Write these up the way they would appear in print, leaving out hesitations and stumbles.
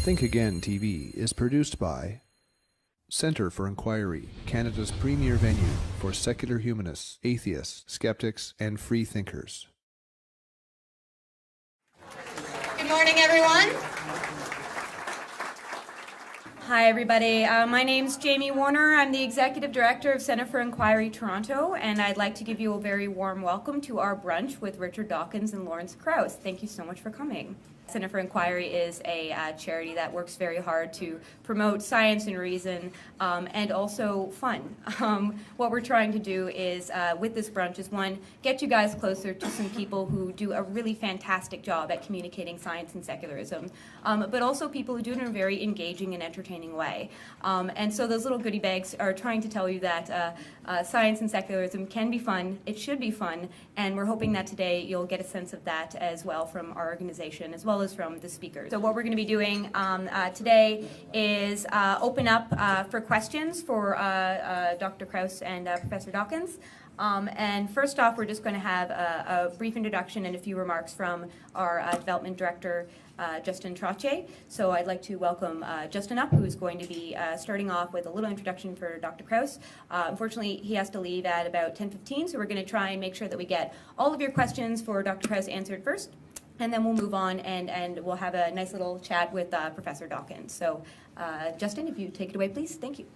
Think Again TV is produced by Centre for Inquiry, Canada's premier venue for secular humanists, atheists, skeptics, and free thinkers. Good morning, everyone. Hi, everybody. My name's Jamie Warner. I'm the Executive Director of Centre for Inquiry Toronto, and I'd like to give you a very warm welcome to our brunch with Richard Dawkins and Lawrence Krauss. Thank you so much for coming. Centre for Inquiry is a charity that works very hard to promote science and reason and also fun. What we're trying to do is, with this brunch, is one, get you guys closer to some people who do a really fantastic job at communicating science and secularism, but also people who do it in a very engaging and entertaining way. And so those little goodie bags are trying to tell you that science and secularism can be fun, it should be fun, and we're hoping that today you'll get a sense of that as well from our organization, as well as from the speakers. So what we're going to be doing today is open up for questions for Dr. Krauss and Professor Dawkins. And first off, we're just going to have a brief introduction and a few remarks from our development director, Justin Trottier. So I'd like to welcome Justin up, who is going to be starting off with a little introduction for Dr. Krauss. Unfortunately, he has to leave at about 10:15, so we're going to try and make sure that we get all of your questions for Dr. Krauss answered first. And then we'll move on and we'll have a nice little chat with Professor Dawkins. So Justin, if you take it away, please. Thank you.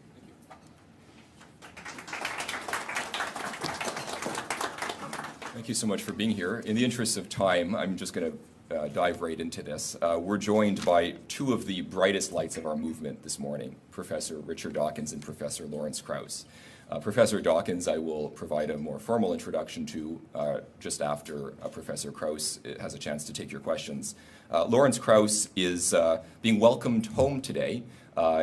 Thank you so much for being here. In the interest of time, I'm just going to dive right into this. We're joined by two of the brightest lights of our movement this morning, Professor Richard Dawkins and Professor Lawrence Krauss. Professor Dawkins, I will provide a more formal introduction to just after Professor Krauss has a chance to take your questions. Lawrence Krauss is being welcomed home today.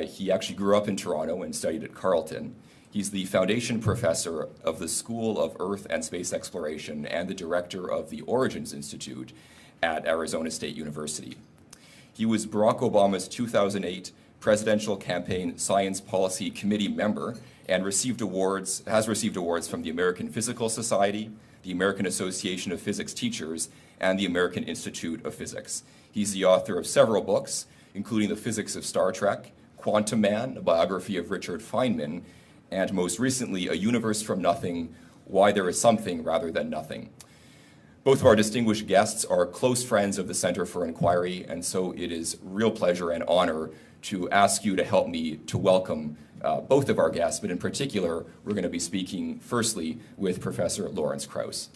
He actually grew up in Toronto and studied at Carleton. He's the foundation professor of the School of Earth and Space Exploration and the director of the Origins Institute at Arizona State University. He was Barack Obama's 2008 Presidential Campaign Science Policy Committee member and has received awards from the American Physical Society, the American Association of Physics Teachers, and the American Institute of Physics. He's the author of several books, including The Physics of Star Trek, Quantum Man, a biography of Richard Feynman, and most recently, A Universe from Nothing, Why There Is Something Rather Than Nothing. Both of our distinguished guests are close friends of the Centre for Inquiry, and so it is real pleasure and honor to ask you to help me to welcome both of our guests, but in particular, we're going to be speaking firstly with Professor Lawrence Krauss.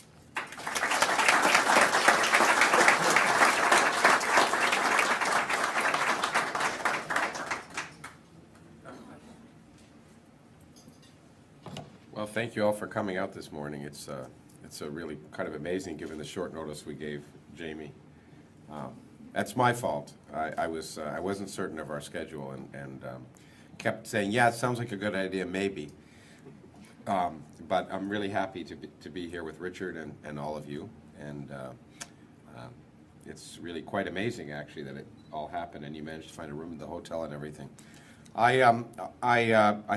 Well, thank you all for coming out this morning. It's a really kind of amazing given the short notice we gave Jamie. That's my fault. I wasn't certain of our schedule and kept saying, yeah, it sounds like a good idea, maybe. But I'm really happy to be here with Richard and all of you. And it's really quite amazing, actually, that it all happened and you managed to find a room in the hotel and everything. I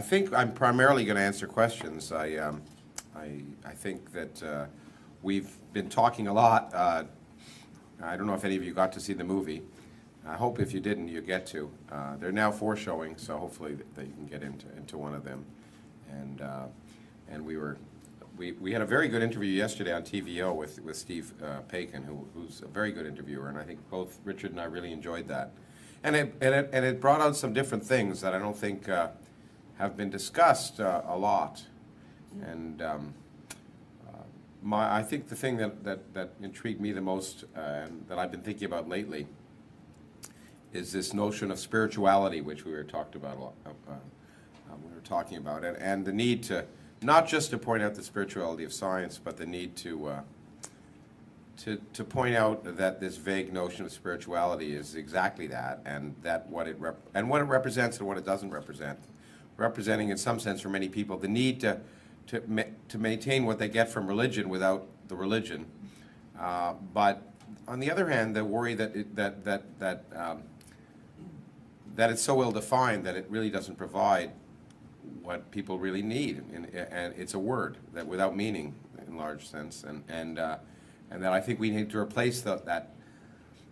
think I'm primarily going to answer questions. I think that we've been talking a lot. I don't know if any of you got to see the movie. I hope if you didn't, you get to. There are now 4 showing, so hopefully that you can get into one of them. And we had a very good interview yesterday on TVO with Steve Paikin, who's a very good interviewer, and I think both Richard and I really enjoyed that. And it brought out some different things that I don't think have been discussed a lot. And I think the thing that intrigued me the most and that I've been thinking about lately is this notion of spirituality, which we were talking about, and the need to not just to point out the spirituality of science, but the need to point out that this vague notion of spirituality is exactly that, and that what it represents and what it doesn't represent. Representing, in some sense, for many people, the need to maintain what they get from religion without the religion, but on the other hand, the worry that it's so ill defined that it really doesn't provide what people really need, and it's a word that without meaning in large sense, and that I think we need to replace that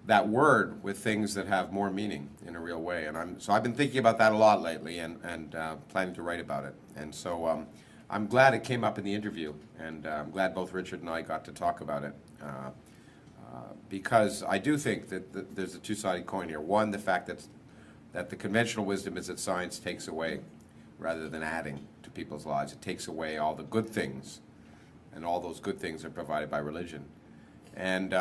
that word with things that have more meaning in a real way. And so I've been thinking about that a lot lately, and planning to write about it. And so I'm glad it came up in the interview, and I'm glad both Richard and I got to talk about it. Because I do think that there's a two-sided coin here. One, the fact that the conventional wisdom is that science takes away rather than adding to people's lives. It takes away all the good things, and all those good things are provided by religion. And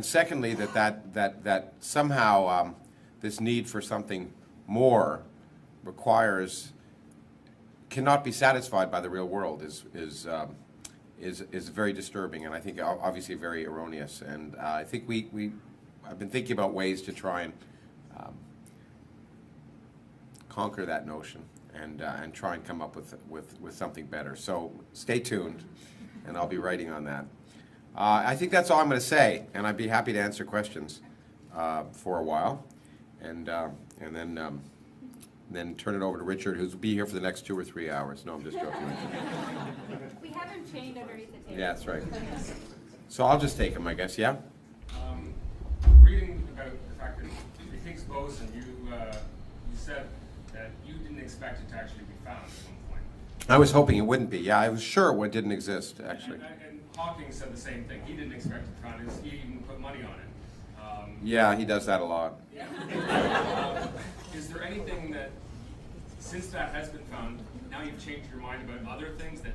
secondly, that somehow this need for something more cannot be satisfied by the real world is very disturbing, and I think obviously very erroneous. And I think I've been thinking about ways to try and conquer that notion and try and come up with something better. So stay tuned, and I'll be writing on that. I think that's all I'm going to say, and I'd be happy to answer questions for a while, and then turn it over to Richard, who'll be here for the next 2 or 3 hours. No, I'm just joking. We haven't chained underneath the table. Yeah, that's right. So I'll just take him, I guess, yeah? Reading about the fact that the Higgs boson, you said that you didn't expect it to actually be found at one point. I was hoping it wouldn't be. Yeah, I was sure it didn't exist, actually. And Hawking said the same thing. He didn't expect it to be found. He even put money on it. Yeah, he does that a lot. Is there anything that, since that has been found, now you've changed your mind about other things that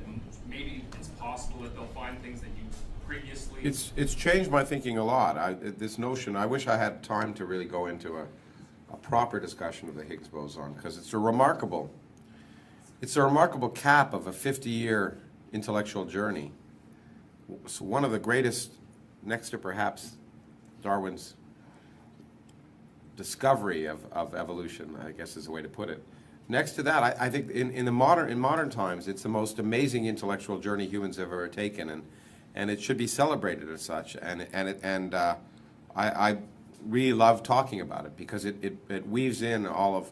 maybe it's possible that they'll find things that you previously... It's changed my thinking a lot. This notion, I wish I had time to really go into a proper discussion of the Higgs boson, because it's a remarkable cap of a 50-year intellectual journey. It's one of the greatest, next to perhaps Darwin's discovery of evolution, I guess is the way to put it. Next to that, I think in modern times, it's the most amazing intellectual journey humans have ever taken, and it should be celebrated as such. And I really love talking about it because it weaves in all of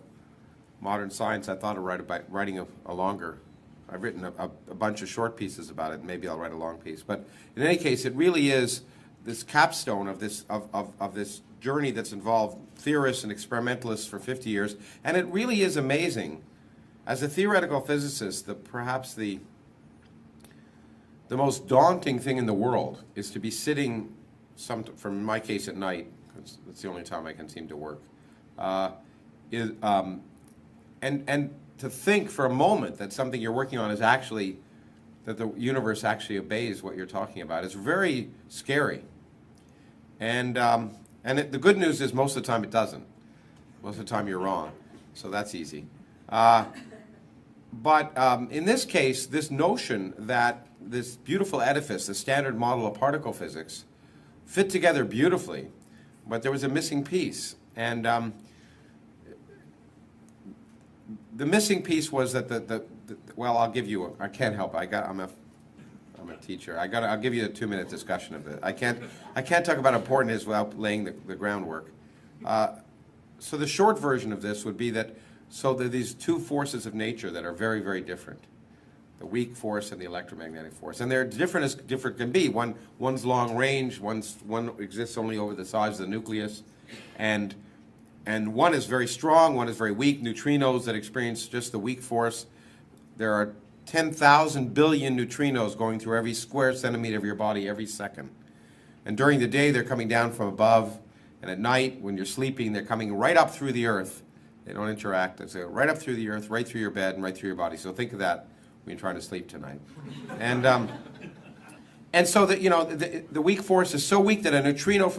modern science. I thought of writing a longer. I've written a bunch of short pieces about it. Maybe I'll write a long piece. But in any case, it really is this capstone of this journey that's involved theorists and experimentalists for 50 years, and it really is amazing. As a theoretical physicist, perhaps the most daunting thing in the world is to be sitting, from my case at night, because that's the only time I can seem to work, and to think for a moment that something you're working on is actually, that the universe actually obeys what you're talking about. It's very scary. And the good news is most of the time it doesn't. Most of the time you're wrong. So that's easy. But in this case, this notion that this beautiful edifice, the standard model of particle physics, fit together beautifully, but there was a missing piece. And the missing piece was that well, I'll give you, I can't help it. I'm a teacher. I'll give you a 2-minute discussion of it. I can't talk about how important it is without laying the groundwork. So the short version of this would be that, so there are these two forces of nature that are very, very different. The weak force and the electromagnetic force. And they're different as different can be. One's long range, one exists only over the size of the nucleus, and one is very strong, one is very weak. Neutrinos that experience just the weak force. There are 10,000 billion neutrinos going through every square centimeter of your body every second. And during the day, they're coming down from above. And at night, when you're sleeping, they're coming right up through the earth. They don't interact. They go right up through the earth, right through your bed, and right through your body. So think of that when you're trying to sleep tonight. And so that, you know, the weak force is so weak that a neutrino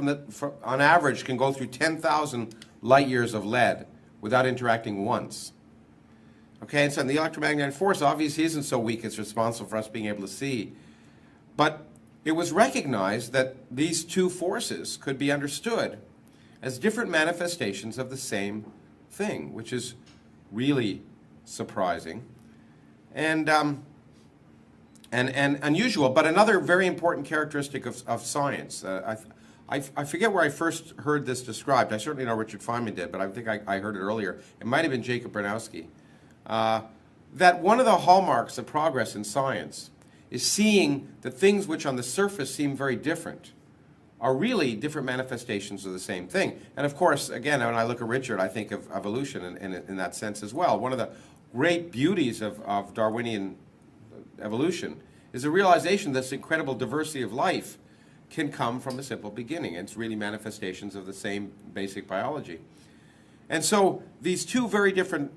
on average can go through 10,000 light years of lead without interacting once. Okay, and so the electromagnetic force obviously isn't so weak it's responsible for us being able to see. But it was recognized that these two forces could be understood as different manifestations of the same thing, which is really surprising and unusual. But another very important characteristic of science, I forget where I first heard this described. I certainly know Richard Feynman did, but I think I heard it earlier. It might have been Jacob Bernowski. That one of the hallmarks of progress in science is seeing the things which on the surface seem very different are really different manifestations of the same thing. And of course, again, when I look at Richard, I think of evolution in that sense as well. One of the great beauties of Darwinian evolution is the realization that this incredible diversity of life can come from a simple beginning. It's really manifestations of the same basic biology. And so these two very different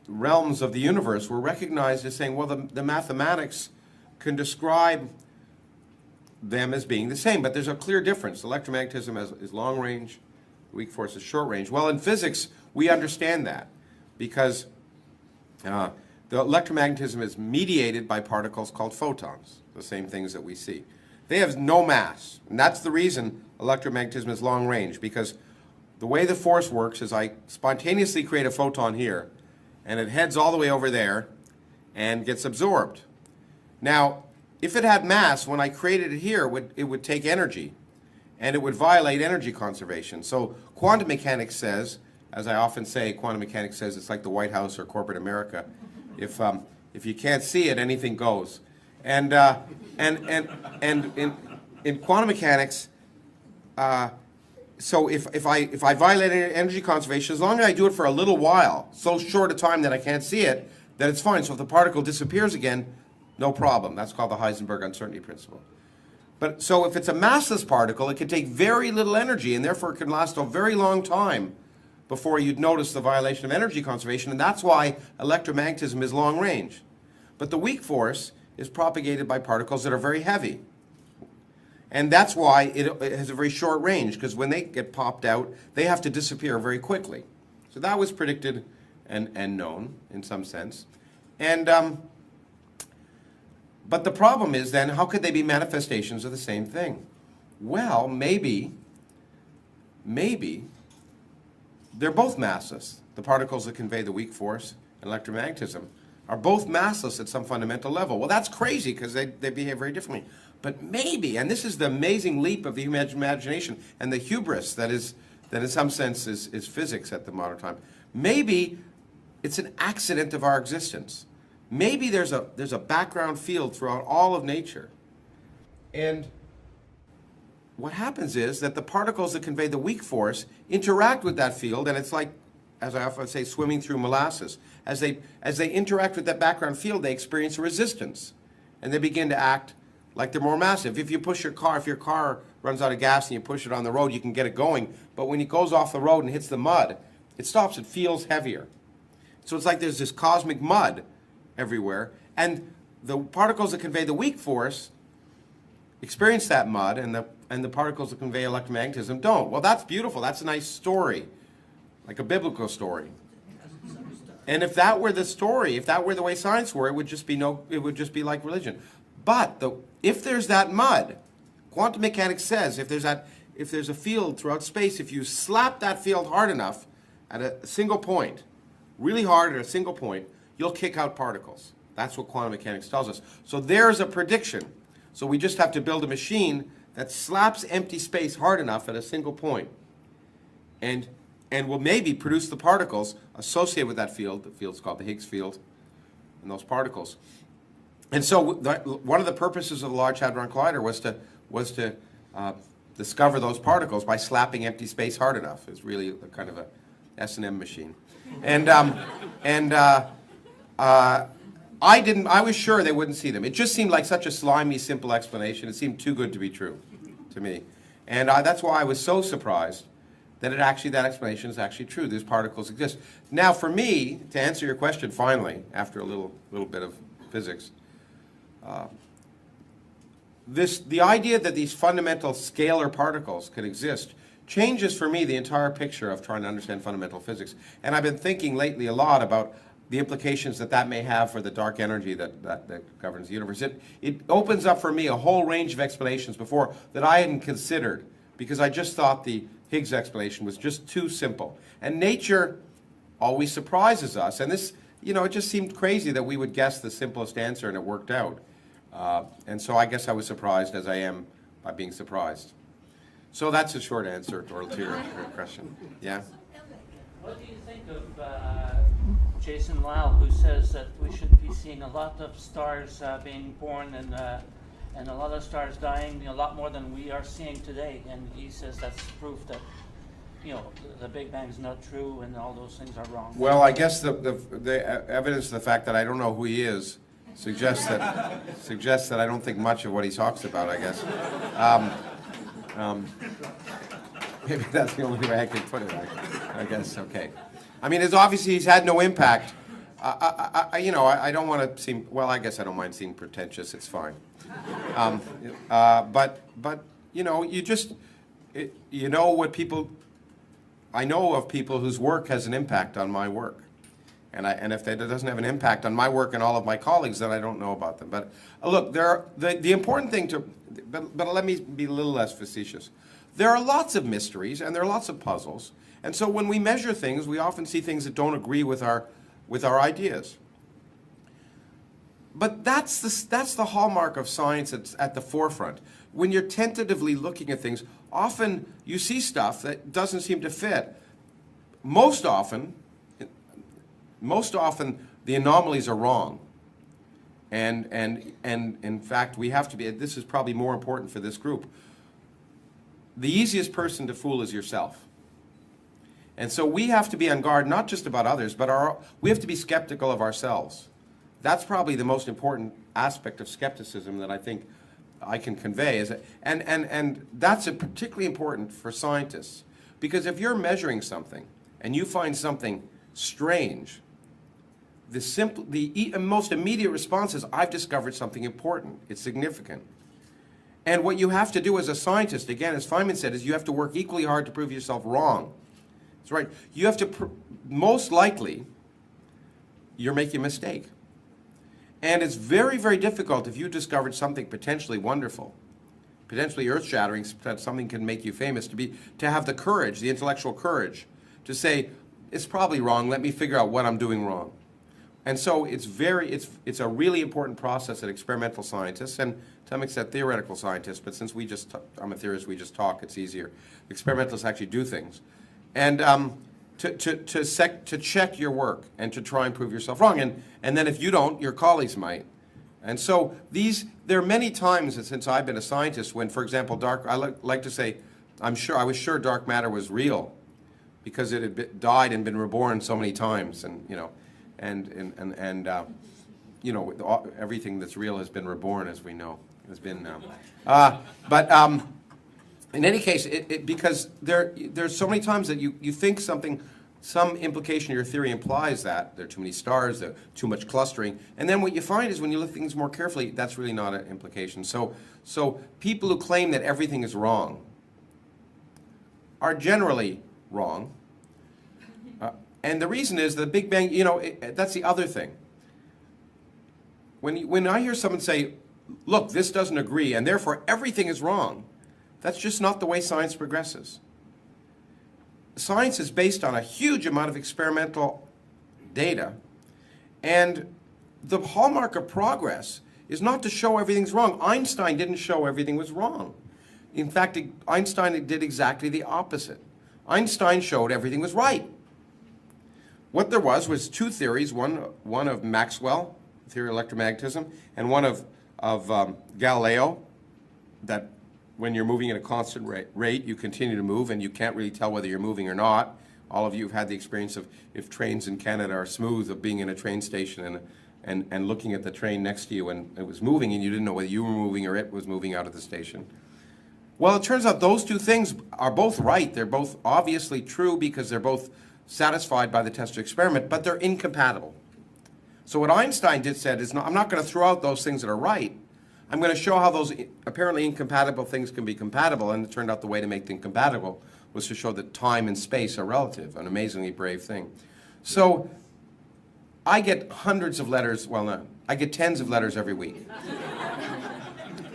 realms of the universe were recognized as saying, well, the mathematics can describe them as being the same, but there's a clear difference. Electromagnetism is long range, weak force is short range. Well, in physics, we understand that because the electromagnetism is mediated by particles called photons, the same things that we see. They have no mass, and that's the reason electromagnetism is long range, because the way the force works is I spontaneously create a photon here, and it heads all the way over there and gets absorbed. Now, if it had mass, when I created it here, it would take energy, and it would violate energy conservation. So quantum mechanics says, as I often say, quantum mechanics says it's like the White House or corporate America. If you can't see it, anything goes. And in quantum mechanics, so if I violate energy conservation, as long as I do it for a little while, so short a time that I can't see it, then it's fine. So if the particle disappears again, no problem. That's called the Heisenberg uncertainty principle. But so if it's a massless particle, it can take very little energy, and therefore it can last a very long time before you'd notice the violation of energy conservation, and that's why electromagnetism is long range. But the weak force is propagated by particles that are very heavy. And that's why it has a very short range, because when they get popped out, they have to disappear very quickly. So that was predicted and known in some sense. But the problem is then, how could they be manifestations of the same thing? Well, maybe they're both massless. The particles that convey the weak force and electromagnetism are both massless at some fundamental level. Well, that's crazy because they behave very differently. But maybe, and this is the amazing leap of the human imagination and the hubris that in some sense is physics at the modern time. Maybe it's an accident of our existence. Maybe there's a background field throughout all of nature. And what happens is that the particles that convey the weak force interact with that field, and it's like, as I often say, swimming through molasses. As they interact with that background field, they experience resistance, and they begin to act like they're more massive. If you push your car, if your car runs out of gas and you push it on the road, you can get it going, but when it goes off the road and hits the mud, it stops, it feels heavier. So it's like there's this cosmic mud everywhere, and the particles that convey the weak force experience that mud, and the particles that convey electromagnetism don't. Well, that's beautiful. That's a nice story, like a biblical story. And if that were the story, if that were the way science were, it would just be like religion. But if there's that mud, quantum mechanics says if there's a field throughout space, if you slap that field hard enough at a single point, really hard at a single point, you'll kick out particles. That's what quantum mechanics tells us. So there's a prediction. So we just have to build a machine that slaps empty space hard enough at a single point, and will maybe produce the particles associated with that field. The field's called the Higgs field, and those particles. And so one of the purposes of the Large Hadron Collider was to discover those particles by slapping empty space hard enough. It's really a kind of a S&M machine. I was sure they wouldn't see them. It just seemed like such a slimy, simple explanation. It seemed too good to be true to me. And that's why I was so surprised that that explanation is actually true. These particles exist. Now, for me, to answer your question finally, after a little bit of physics, the idea that these fundamental scalar particles could exist changes for me the entire picture of trying to understand fundamental physics. And I've been thinking lately a lot about the implications that may have for the dark energy that governs the universe. It opens up for me a whole range of explanations before that I hadn't considered, because I just thought the Higgs explanation was just too simple. And nature always surprises us. And this, it just seemed crazy that we would guess the simplest answer and it worked out. And so I guess I was surprised, as I am by being surprised. So that's a short answer to your question. Yeah? What do you think of Jason Lau, who says that we should be seeing a lot of stars being born and a lot of stars dying, a lot more than we are seeing today. And he says that's proof that, the Big Bang is not true and all those things are wrong. Well, I guess the evidence of the fact that I don't know who he is suggests that I don't think much of what he talks about, I guess. Maybe that's the only way I can put it, I guess, okay. I mean, it's obviously he's had no impact. I don't want to seem, well, I guess I don't mind seeming pretentious, it's fine. But I know of people whose work has an impact on my work. And if that doesn't have an impact on my work and all of my colleagues, then I don't know about them. But look, the important thing but let me be a little less facetious. There are lots of mysteries and there are lots of puzzles. And so when we measure things, we often see things that don't agree with our ideas. But that's the hallmark of science that's at the forefront. When you're tentatively looking at things, often you see stuff that doesn't seem to fit. Most often the anomalies are wrong. And in fact, we have to be, this is probably more important for this group. The easiest person to fool is yourself. And so we have to be on guard, not just about others, but we have to be skeptical of ourselves. That's probably the most important aspect of skepticism that I think I can convey. And that's particularly important for scientists. Because if you're measuring something and you find something strange, the most immediate response is, I've discovered something important. It's significant. And what you have to do as a scientist, again, as Feynman said, is you have to work equally hard to prove yourself wrong. That's right. You have to, most likely, you're making a mistake. And it's very, very difficult if you discovered something potentially wonderful, potentially earth-shattering, that something can make you famous, to have the courage, the intellectual courage, to say, it's probably wrong, let me figure out what I'm doing wrong. And so it's a really important process that experimental scientists, and to some extent theoretical scientists, but since I'm a theorist, we just talk, it's easier. Experimentalists actually do things. And to check your work and to try and prove yourself wrong. And then if you don't, your colleagues might. And so there are many times since I've been a scientist when, for example, I like to say, I was sure dark matter was real because it had died and been reborn so many times, and everything that's real has been reborn, as we know. Has been, in any case, because there's so many times that you think some implication of your theory implies that there are too many stars, there too much clustering, and then what you find is when you look at things more carefully, that's really not an implication. So people who claim that everything is wrong are generally wrong. And the reason is the Big Bang, that's the other thing. When I hear someone say, look, this doesn't agree, and therefore everything is wrong, that's just not the way science progresses. Science is based on a huge amount of experimental data, and the hallmark of progress is not to show everything's wrong. Einstein didn't show everything was wrong. In fact, Einstein did exactly the opposite. Einstein showed everything was right. What there was two theories, one of Maxwell, theory of electromagnetism, and one of Galileo, that when you're moving at a constant rate, you continue to move, and you can't really tell whether you're moving or not. All of you have had the experience of, if trains in Canada are smooth, of being in a train station and looking at the train next to you when it was moving, and you didn't know whether you were moving or it was moving out of the station. Well, it turns out those two things are both right. They're both obviously true because they're both satisfied by the test of experiment, but they're incompatible. So what Einstein said is, I'm not going to throw out those things that are right. I'm going to show how those apparently incompatible things can be compatible, and it turned out the way to make them compatible was to show that time and space are relative, an amazingly brave thing. So I get hundreds of letters, I get tens of letters every week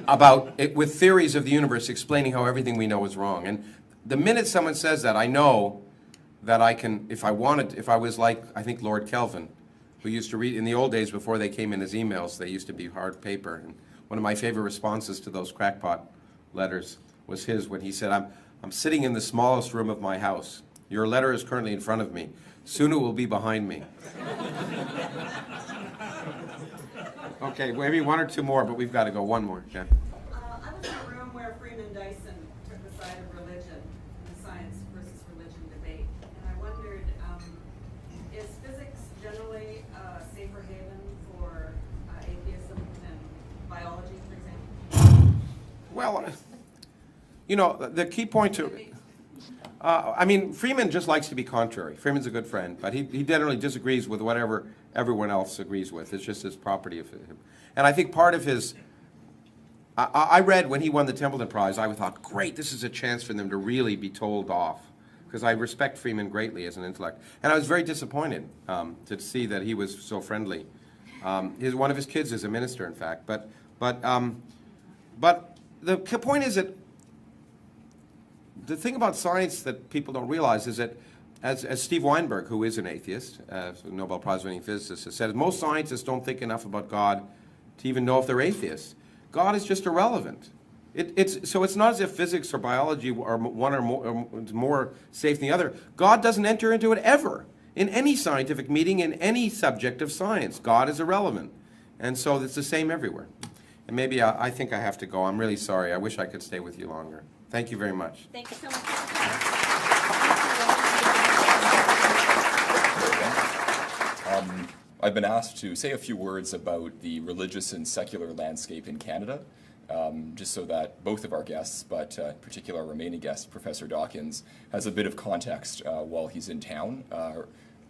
about it, with theories of the universe explaining how everything we know is wrong. And the minute someone says that, I know that I can, if I was like, I think, Lord Kelvin, who used to read, in the old days before they came in as emails, they used to be hard paper. And one of my favorite responses to those crackpot letters was his when he said, I'm sitting in the smallest room of my house. Your letter is currently in front of me. Soon it will be behind me. Okay, maybe one or two more, but we've got to go. One more, Jen. I was in a room where Freeman Dyson took the side of religion in the science versus religion debate, and I wondered, is physics generally a safer haven for atheism than biology, for example? Well, you know, the key point to... I mean, Freeman just likes to be contrary. Freeman's a good friend, but he generally disagrees with whatever everyone else agrees with. It's just his property of him. And I think part of his... I read when he won the Templeton Prize, I thought, great, this is a chance for them to really be told off. Because I respect Freeman greatly as an intellect. And I was very disappointed to see that he was so friendly. One of his kids is a minister, in fact. But the point is that the thing about science that people don't realize is that, as Steve Weinberg, who is an atheist, a Nobel Prize-winning physicist, has said, most scientists don't think enough about God to even know if they're atheists. God is just irrelevant. So it's not as if physics or biology are one or more safe than the other. God doesn't enter into it ever. In any scientific meeting, in any subject of science, God is irrelevant. And so it's the same everywhere. And maybe I think I have to go. I'm really sorry. I wish I could stay with you longer. Thank you very much. Thank you so much. I've been asked to say a few words about the religious and secular landscape in Canada, just so that both of our guests, but in particular our remaining guest, Professor Dawkins, has a bit of context while he's in town.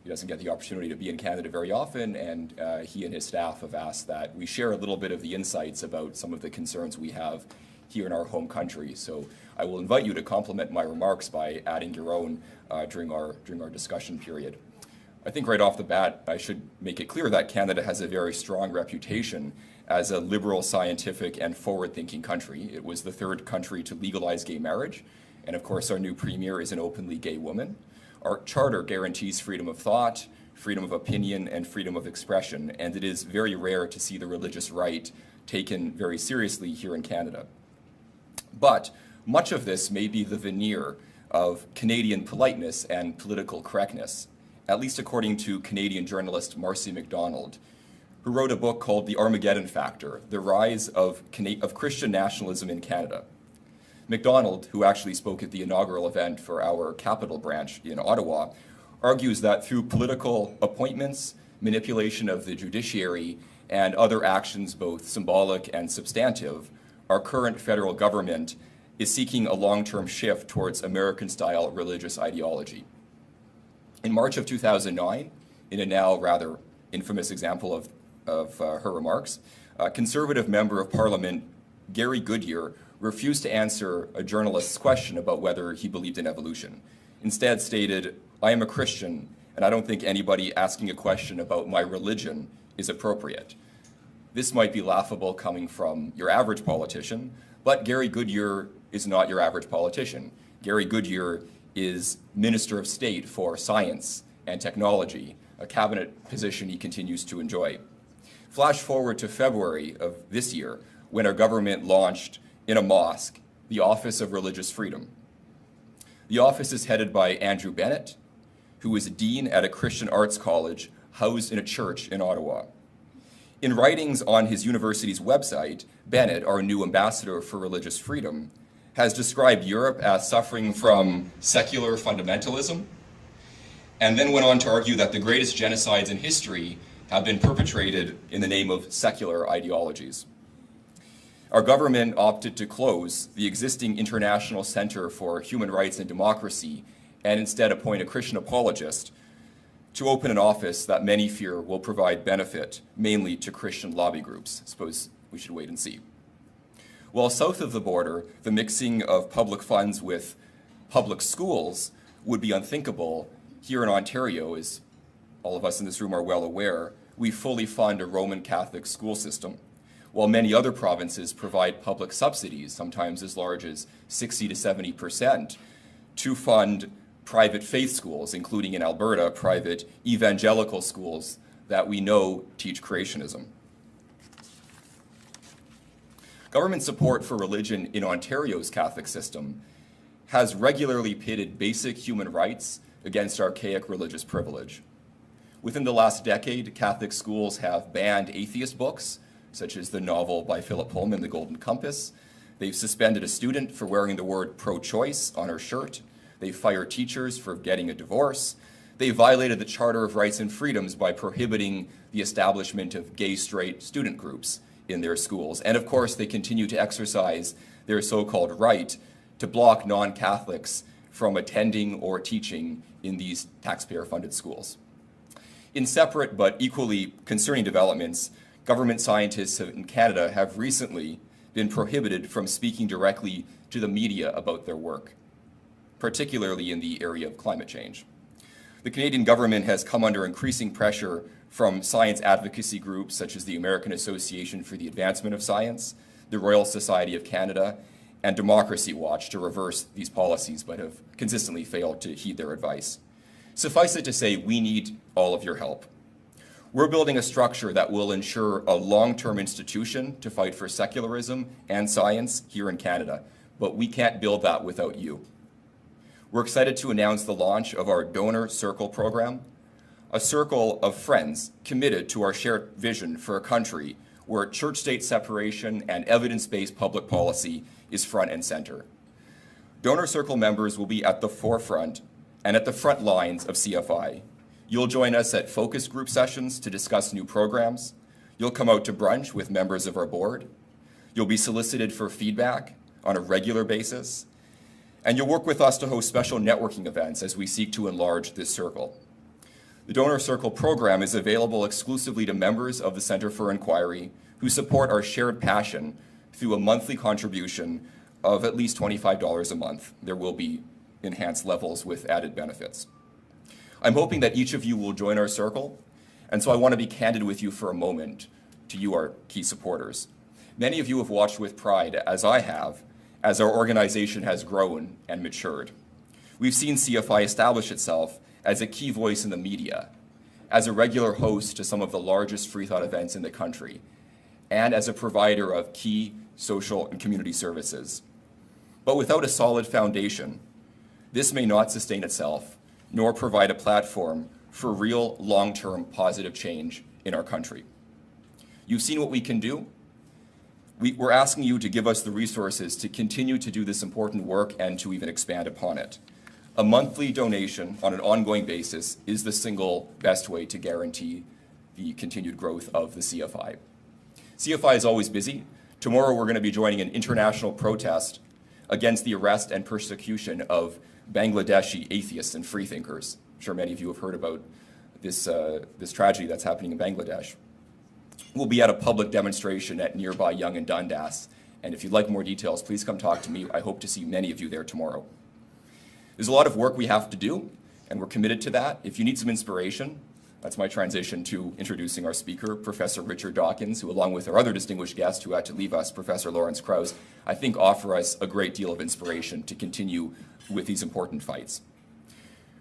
He doesn't get the opportunity to be in Canada very often, and he and his staff have asked that we share a little bit of the insights about some of the concerns we have here in our home country. So I will invite you to complement my remarks by adding your own during our discussion period. I think right off the bat, I should make it clear that Canada has a very strong reputation as a liberal, scientific, and forward-thinking country. It was the third country to legalize gay marriage, and of course our new premier is an openly gay woman. Our charter guarantees freedom of thought, freedom of opinion, and freedom of expression, and it is very rare to see the religious right taken very seriously here in Canada. But much of this may be the veneer of Canadian politeness and political correctness, at least according to Canadian journalist Marcy MacDonald, who wrote a book called The Armageddon Factor, The Rise of Christian Nationalism in Canada. MacDonald, who actually spoke at the inaugural event for our capital branch in Ottawa, argues that through political appointments, manipulation of the judiciary, and other actions both symbolic and substantive, our current federal government is seeking a long-term shift towards American-style religious ideology. In March of 2009, in a now rather infamous example of her remarks, Conservative Member of Parliament Gary Goodyear refused to answer a journalist's question about whether he believed in evolution. Instead stated, "I am a Christian, and I don't think anybody asking a question about my religion is appropriate." This might be laughable coming from your average politician, but Gary Goodyear is not your average politician. Gary Goodyear is Minister of State for Science and Technology, a cabinet position he continues to enjoy. Flash forward to February of this year, when our government launched in a mosque the Office of Religious Freedom. The office is headed by Andrew Bennett, who is a dean at a Christian arts college housed in a church in Ottawa. In writings on his university's website, Bennett, our new ambassador for religious freedom, has described Europe as suffering from secular fundamentalism, and then went on to argue that the greatest genocides in history have been perpetrated in the name of secular ideologies. Our government opted to close the existing International Center for Human Rights and Democracy and instead appoint a Christian apologist to open an office that many fear will provide benefit mainly to Christian lobby groups. I suppose we should wait and see. While south of the border, the mixing of public funds with public schools would be unthinkable, here in Ontario, as all of us in this room are well aware, we fully fund a Roman Catholic school system, while many other provinces provide public subsidies, sometimes as large as 60 to 70%, to fund private faith schools, including in Alberta, private evangelical schools that we know teach creationism. Government support for religion in Ontario's Catholic system has regularly pitted basic human rights against archaic religious privilege. Within the last decade, Catholic schools have banned atheist books, such as the novel by Philip Pullman, The Golden Compass. They've suspended a student for wearing the word pro-choice on her shirt. They fired teachers for getting a divorce. They violated the Charter of Rights and Freedoms by prohibiting the establishment of gay-straight student groups in their schools. And of course, they continue to exercise their so-called right to block non-Catholics from attending or teaching in these taxpayer-funded schools. In separate but equally concerning developments, government scientists in Canada have recently been prohibited from speaking directly to the media about their work, particularly in the area of climate change. The Canadian government has come under increasing pressure from science advocacy groups such as the American Association for the Advancement of Science, the Royal Society of Canada, and Democracy Watch to reverse these policies, but have consistently failed to heed their advice. Suffice it to say, we need all of your help. We're building a structure that will ensure a long-term institution to fight for secularism and science here in Canada, but we can't build that without you. We're excited to announce the launch of our Donor Circle program, a circle of friends committed to our shared vision for a country where church-state separation and evidence-based public policy is front and center. Donor Circle members will be at the forefront and at the front lines of CFI. You'll join us at focus group sessions to discuss new programs. You'll come out to brunch with members of our board. You'll be solicited for feedback on a regular basis. And you'll work with us to host special networking events as we seek to enlarge this circle. The Donor Circle program is available exclusively to members of the Centre for Inquiry who support our shared passion through a monthly contribution of at least $25 a month. There will be enhanced levels with added benefits. I'm hoping that each of you will join our circle, and so I want to be candid with you for a moment, to you, our key supporters. Many of you have watched with pride, as I have, as our organization has grown and matured. We've seen CFI establish itself as a key voice in the media, as a regular host to some of the largest free thought events in the country, and as a provider of key social and community services. But without a solid foundation, this may not sustain itself, nor provide a platform for real long-term positive change in our country. You've seen what we can do. We're asking you to give us the resources to continue to do this important work and to even expand upon it. A monthly donation on an ongoing basis is the single best way to guarantee the continued growth of the CFI. CFI is always busy. Tomorrow we're going to be joining an international protest against the arrest and persecution of Bangladeshi atheists and freethinkers. I'm sure many of you have heard about this tragedy that's happening in Bangladesh. We'll be at a public demonstration at nearby Yonge and Dundas, and if you'd like more details, please come talk to me. I hope to see many of you there tomorrow. There's a lot of work we have to do, and we're committed to that. If you need some inspiration, that's my transition to introducing our speaker, Professor Richard Dawkins, who, along with our other distinguished guest who had to leave us, Professor Lawrence Krauss, I think offer us a great deal of inspiration to continue with these important fights.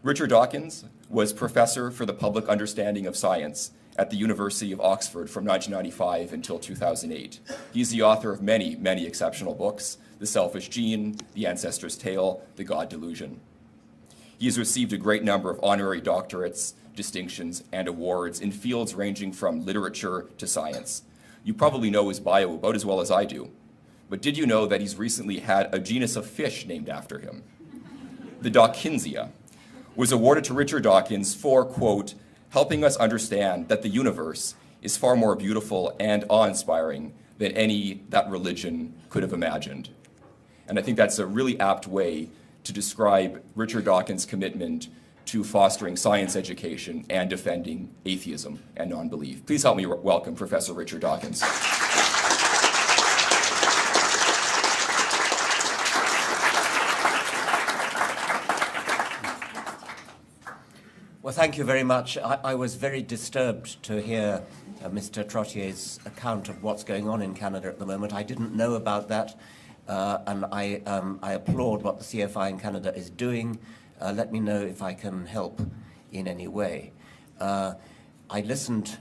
Richard Dawkins was Professor for the Public Understanding of Science at the University of Oxford from 1995 until 2008. He's the author of many, many exceptional books: The Selfish Gene, The Ancestor's Tale, The God Delusion. He has received a great number of honorary doctorates, distinctions, and awards in fields ranging from literature to science. You probably know his bio about as well as I do, but did you know that he's recently had a genus of fish named after him? The Dawkinsia was awarded to Richard Dawkins for, quote, helping us understand that the universe is far more beautiful and awe-inspiring than any that religion could have imagined. And I think that's a really apt way to describe Richard Dawkins' commitment to fostering science education and defending atheism and non-belief. Please help me welcome Professor Richard Dawkins. Well, thank you very much. I was very disturbed to hear Mr. Trottier's account of what's going on in Canada at the moment. I didn't know about that, and I applaud what the CFI in Canada is doing. Let me know if I can help in any way. I listened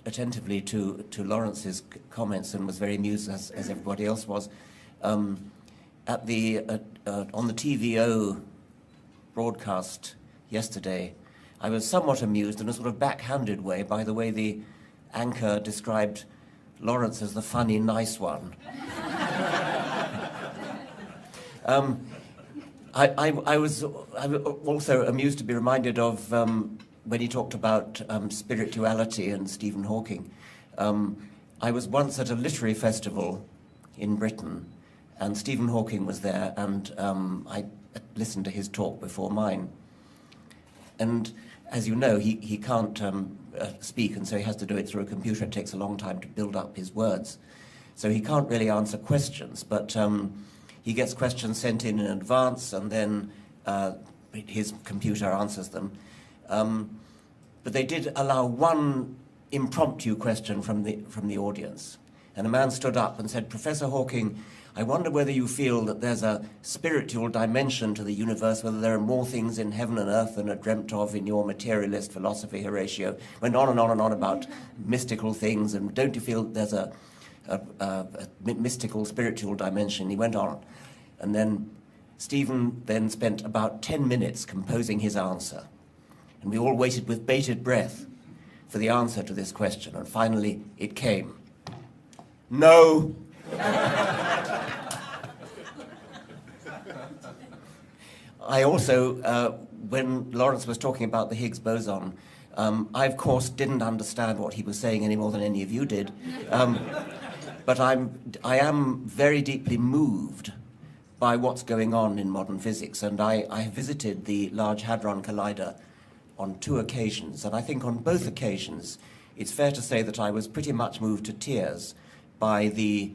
attentively to Lawrence's comments and was very amused, as everybody else was. On the TVO broadcast yesterday, I was somewhat amused in a sort of backhanded way by the way the anchor described Lawrence as the funny, nice one. I was also amused to be reminded of when he talked about spirituality and Stephen Hawking. I was once at a literary festival in Britain, and Stephen Hawking was there, and I listened to his talk before mine. And as you know, he can't speak, and so he has to do it through a computer. It takes a long time to build up his words. So he can't really answer questions, but he gets questions sent in advance, and then his computer answers them. But they did allow one impromptu question from the audience. And a man stood up and said, "Professor Hawking, I wonder whether you feel that there's a spiritual dimension to the universe, whether there are more things in heaven and earth than are dreamt of in your materialist philosophy, Horatio." Went on and on and on about mystical things, and don't you feel that there's a mystical, spiritual dimension? He went on. And then Stephen then spent about 10 minutes composing his answer. And we all waited with bated breath for the answer to this question. And finally, it came. No. I also, when Lawrence was talking about the Higgs boson, I, of course, didn't understand what he was saying any more than any of you did. But I am very deeply moved by what's going on in modern physics. And I have visited the Large Hadron Collider on 2 occasions. And I think on both occasions, it's fair to say that I was pretty much moved to tears by the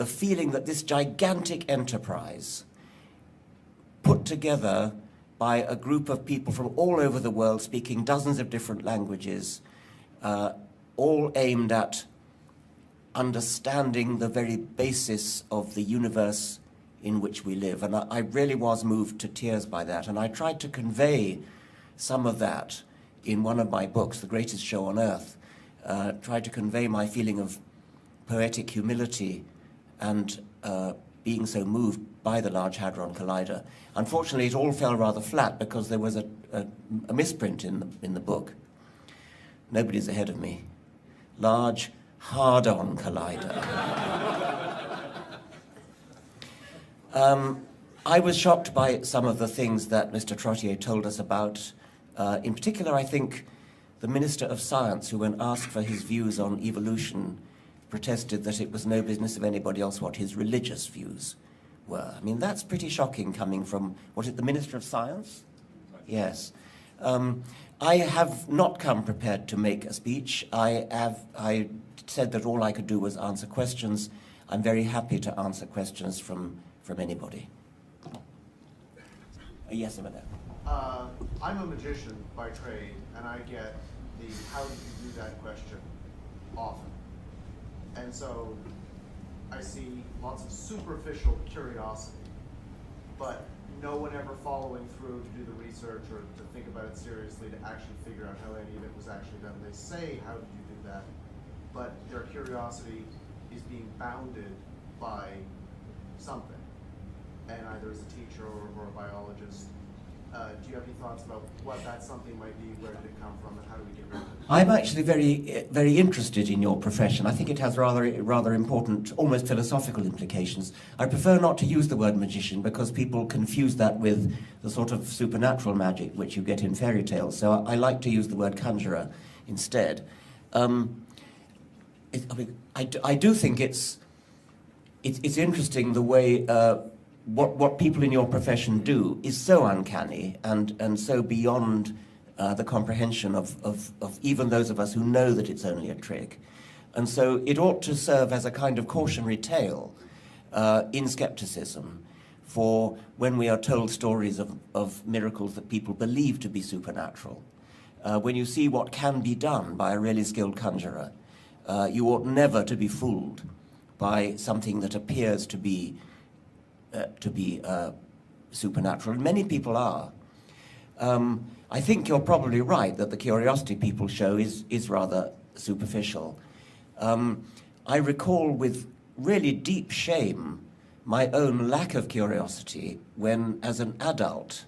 feeling that this gigantic enterprise, put together by a group of people from all over the world speaking dozens of different languages, all aimed at understanding the very basis of the universe in which we live. And I really was moved to tears by that. And I tried to convey some of that in one of my books, The Greatest Show on Earth. Tried to convey my feeling of poetic humility and being so moved by the Large Hadron Collider. Unfortunately, it all fell rather flat because there was a misprint in the book. Nobody's ahead of me. Large Hard-on Collider. I was shocked by some of the things that Mr. Trottier told us about. In particular, I think the Minister of Science, who when asked for his views on evolution, protested that it was no business of anybody else what his religious views were. I mean, that's pretty shocking coming from, was it the Minister of Science? Yes. I have not come prepared to make a speech. I said that all I could do was answer questions. I'm very happy to answer questions from anybody. Yes, Emma. I'm a magician by trade, and I get the "how did you do that" question often. And so I see lots of superficial curiosity, but no one ever following through to do the research or to think about it seriously to actually figure out how any of it was actually done. They say, "How did you do that?" But their curiosity is being bounded by something, and either as a teacher or a biologist. Do you have any thoughts about what that something might be, where did it come from, and how do we get rid of it? I'm actually very interested in your profession. I think it has rather important, almost philosophical implications. I prefer not to use the word magician because people confuse that with the sort of supernatural magic which you get in fairy tales. So I like to use the word conjurer instead. I do think it's interesting the way what people in your profession do is so uncanny and so beyond the comprehension of even those of us who know that it's only a trick. And so it ought to serve as a kind of cautionary tale in skepticism for when we are told stories of miracles that people believe to be supernatural. When you see what can be done by a really skilled conjurer, you ought never to be fooled by something that appears to be supernatural. And many people are. I think you're probably right that the curiosity people show is rather superficial. I recall with really deep shame my own lack of curiosity when, as an adult,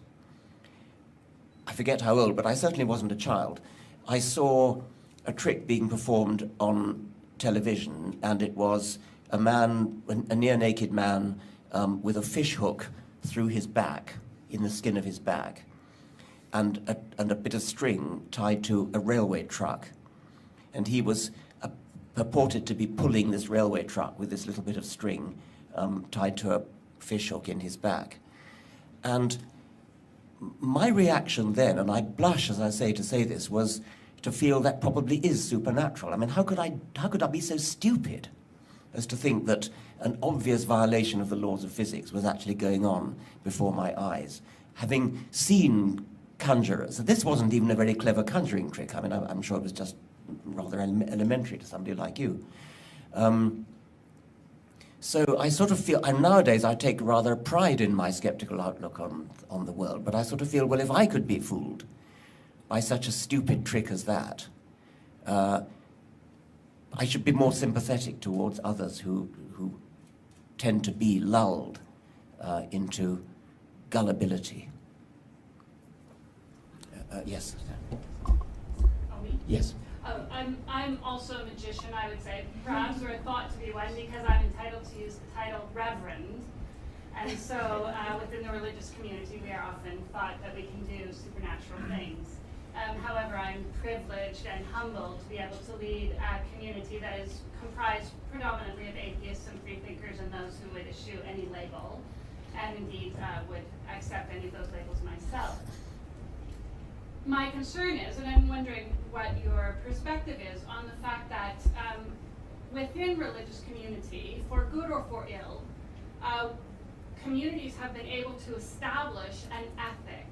I forget how old, but I certainly wasn't a child, I saw a trick being performed on television, and it was a man, a near-naked man, with a fish hook through his back, in the skin of his back, and a bit of string tied to a railway truck. And he was purported to be pulling this railway truck with this little bit of string tied to a fish hook in his back. And my reaction then, and I blush as I say to say this, was to feel that probably is supernatural. I mean, how could I be so stupid as to think that an obvious violation of the laws of physics was actually going on before my eyes? Having seen conjurers, this wasn't even a very clever conjuring trick. I mean, I'm sure it was just rather elementary to somebody like you. So I sort of feel, and nowadays I take rather pride in my skeptical outlook on the world, but I sort of feel, well, if I could be fooled by such a stupid trick as that, I should be more sympathetic towards others who tend to be lulled into gullibility. Yes. Yes. I'm also a magician, I would say, perhaps, or thought to be one, because I'm entitled to use the title Reverend. And so within the religious community, we are often thought that we can do supernatural things. However, I'm privileged and humbled to be able to lead a community that is comprised predominantly of atheists and freethinkers and those who would eschew any label, and indeed would accept any of those labels myself. My concern is, and I'm wondering what your perspective is on the fact that within religious community, for good or for ill, communities have been able to establish an ethic,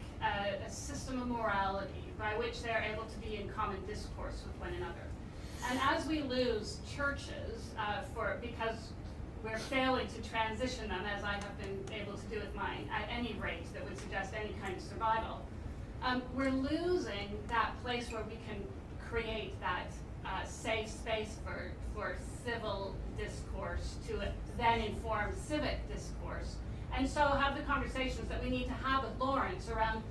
a system of morality by which they're able to be in common discourse with one another. And as we lose churches because we're failing to transition them, as I have been able to do with mine, at any rate that would suggest any kind of survival, we're losing that place where we can create that safe space for civil discourse to then inform civic discourse, and so have the conversations that we need to have with Lawrence around,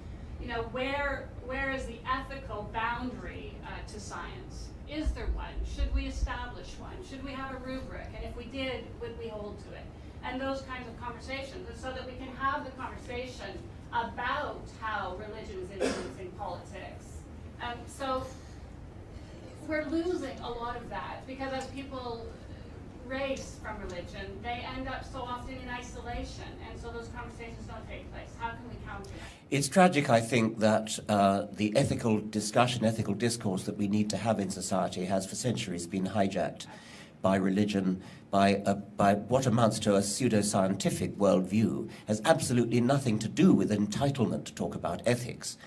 you know, where is the ethical boundary to science? Is there one? Should we establish one? Should we have a rubric? And if we did, would we hold to it? And those kinds of conversations, and so that we can have the conversation about how religion is influencing politics. So we're losing a lot of that, because as people race from religion, they end up so often in isolation, and so those conversations don't take place. How can we counter that? It's tragic, I think, that the ethical discussion, ethical discourse that we need to have in society has for centuries been hijacked by religion, by what amounts to a pseudo-scientific worldview, has absolutely nothing to do with entitlement to talk about ethics.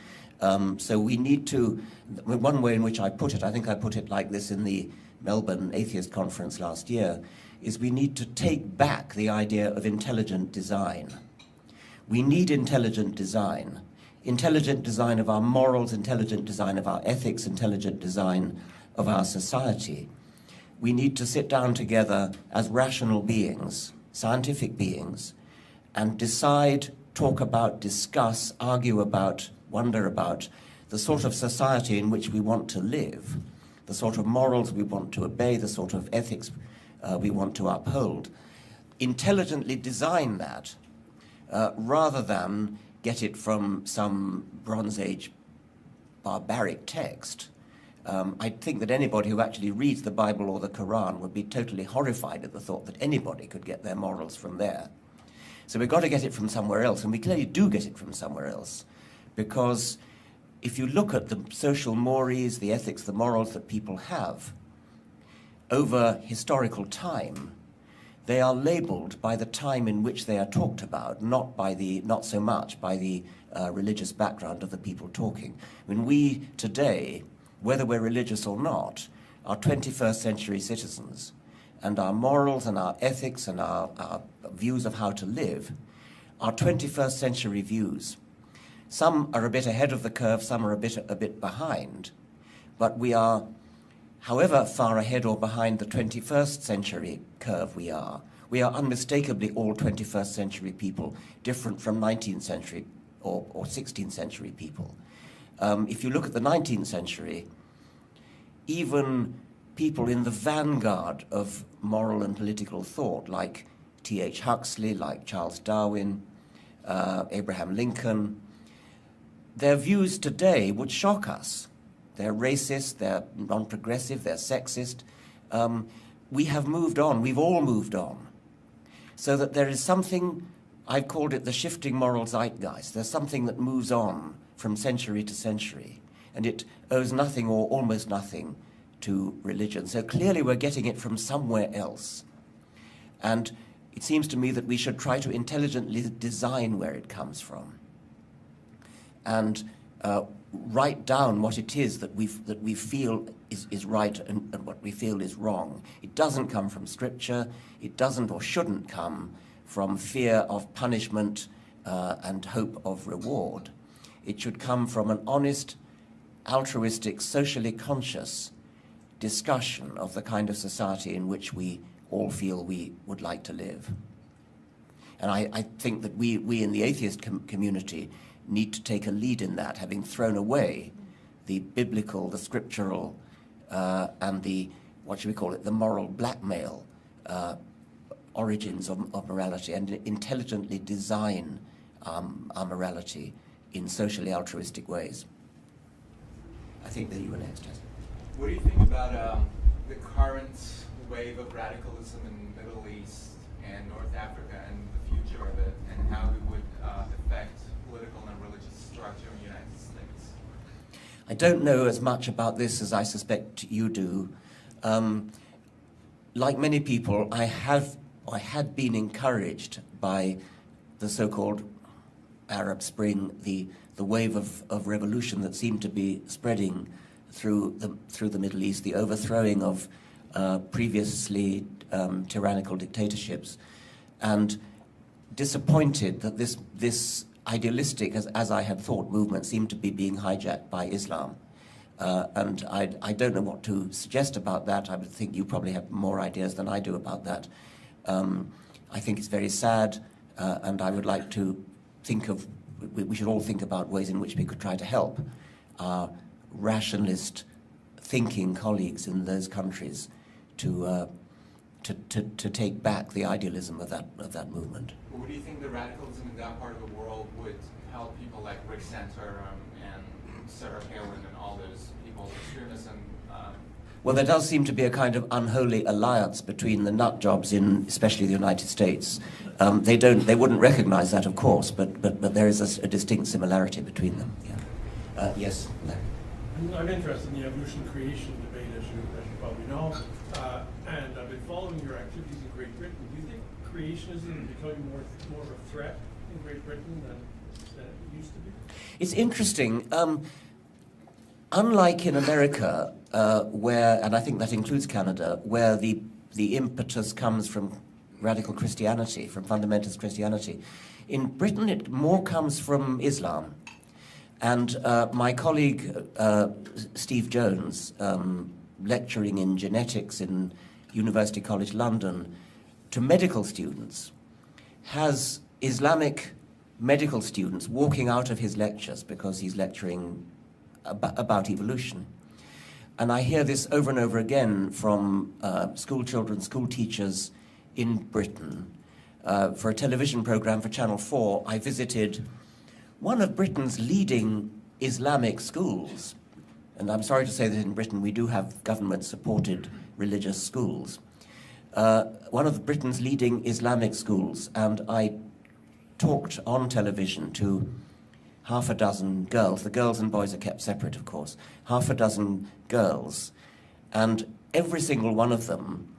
So we need to, one way in which I put it, I think I put it like this in the Melbourne Atheist Conference last year, is we need to take back the idea of intelligent design. We need intelligent design of our morals, intelligent design of our ethics, intelligent design of our society. We need to sit down together as rational beings, scientific beings, and decide, talk about, discuss, argue about, wonder about the sort of society in which we want to live, the sort of morals we want to obey, the sort of ethics we want to uphold. Intelligently design that, rather than get it from some Bronze Age barbaric text. I think that anybody who actually reads the Bible or the Quran would be totally horrified at the thought that anybody could get their morals from there. So we've got to get it from somewhere else, and we clearly do get it from somewhere else, because if you look at the social mores, the ethics, the morals that people have over historical time, they are labeled by the time in which they are talked about, not so much by the religious background of the people talking. When we today, whether we're religious or not, are 21st century citizens, and our morals and our ethics and our views of how to live are 21st century views. Some are a bit ahead of the curve, some are a bit behind, but we are, however far ahead or behind the 21st century curve we are unmistakably all 21st century people, different from 19th century or 16th century people. If you look at the 19th century, even people in the vanguard of moral and political thought, like T.H. Huxley, like Charles Darwin, Abraham Lincoln. Their views today would shock us. They're racist, they're non-progressive, they're sexist. We have moved on, we've all moved on. So that there is something, I've called it the shifting moral zeitgeist. There's something that moves on from century to century, and it owes nothing or almost nothing to religion. So clearly we're getting it from somewhere else. And it seems to me that we should try to intelligently design where it comes from and write down what it is that we feel is right and what we feel is wrong. It doesn't come from Scripture. It doesn't or shouldn't come from fear of punishment and hope of reward. It should come from an honest, altruistic, socially conscious discussion of the kind of society in which we all feel we would like to live. And I think that we in the atheist community need to take a lead in that, having thrown away the biblical, the scriptural, and the, what should we call it, the moral blackmail origins of morality, and intelligently design our morality in socially altruistic ways. I think that you were next, Jessica. What do you think about the current wave of radicalism in the Middle East and North Africa and the future of it, and how it would affect political and religious structure in the United States? I don't know as much about this as I suspect you do. Like many people, I had been encouraged by the so-called Arab Spring, the wave of revolution that seemed to be spreading through the Middle East, the overthrowing of previously tyrannical dictatorships, and disappointed that this idealistic, as I had thought, movement seemed to be being hijacked by Islam. And I don't know what to suggest about that. I would think you probably have more ideas than I do about that. I think it's very sad, and I would like to think of, we should all think about ways in which we could try to help our rationalist thinking colleagues in those countries to take back the idealism of that movement. Well, what do you think the radicalism in that part of the world would help people like Rick Santorum and Sarah Palin and all those people, extremism? Well, there does seem to be a kind of unholy alliance between the nut jobs in, especially the United States. They wouldn't recognize that, of course, but there is a distinct similarity between them. Yeah. Yes. I'm interested in the evolution-creation debate, as you probably know, and I've been following your activities in Great Britain. Do you think creationism is becoming more of a threat in Great Britain than it used to be? It's interesting. Unlike in America, where, and I think that includes Canada, where the impetus comes from radical Christianity, from fundamentalist Christianity, in Britain it more comes from Islam. And my colleague, Steve Jones, lecturing in genetics in University College London to medical students, has Islamic medical students walking out of his lectures because he's lecturing about evolution. And I hear this over and over again from school children, school teachers in Britain. For a television program for Channel 4, I visited one of Britain's leading Islamic schools. And I'm sorry to say that in Britain we do have government-supported religious schools. One of Britain's leading Islamic schools, and I talked on television to half a dozen girls. The girls and boys are kept separate, of course. Half a dozen girls, and every single one of them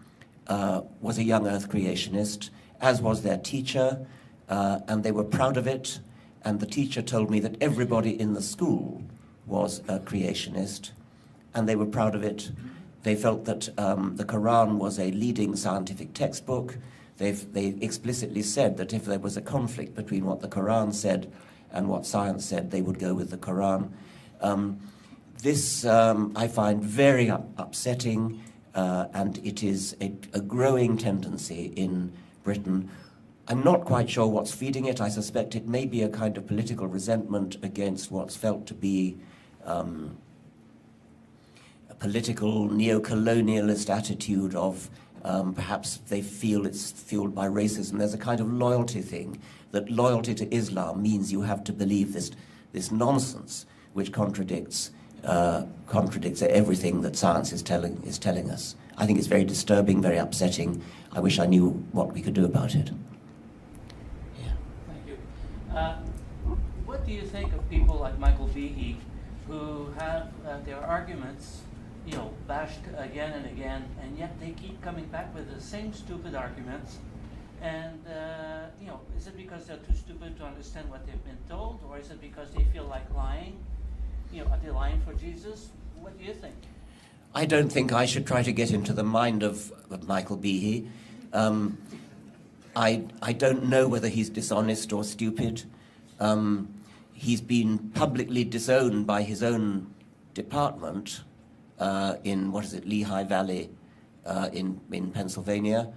was a young earth creationist, as was their teacher, and they were proud of it. And the teacher told me that everybody in the school was a creationist, and they were proud of it. They felt that the Quran was a leading scientific textbook. They explicitly said that if there was a conflict between what the Quran said and what science said, they would go with the Quran. This I find very upsetting, and it is a growing tendency in Britain. I'm not quite sure what's feeding it. I suspect it may be a kind of political resentment against what's felt to be political neo-colonialist attitude of perhaps they feel it's fueled by racism. There's a kind of loyalty thing, that loyalty to Islam means you have to believe this nonsense which contradicts everything that science is telling us. I think it's very disturbing, very upsetting. I wish I knew what we could do about it. Yeah, thank you. What do you think of people like Michael Behe, who have their arguments, bashed again and again, and yet they keep coming back with the same stupid arguments? And is it because they're too stupid to understand what they've been told, or is it because they feel like lying? Are they lying for Jesus? What do you think? I don't think I should try to get into the mind of Michael Behe. I don't know whether he's dishonest or stupid. He's been publicly disowned by his own department in, Lehigh Valley in Pennsylvania.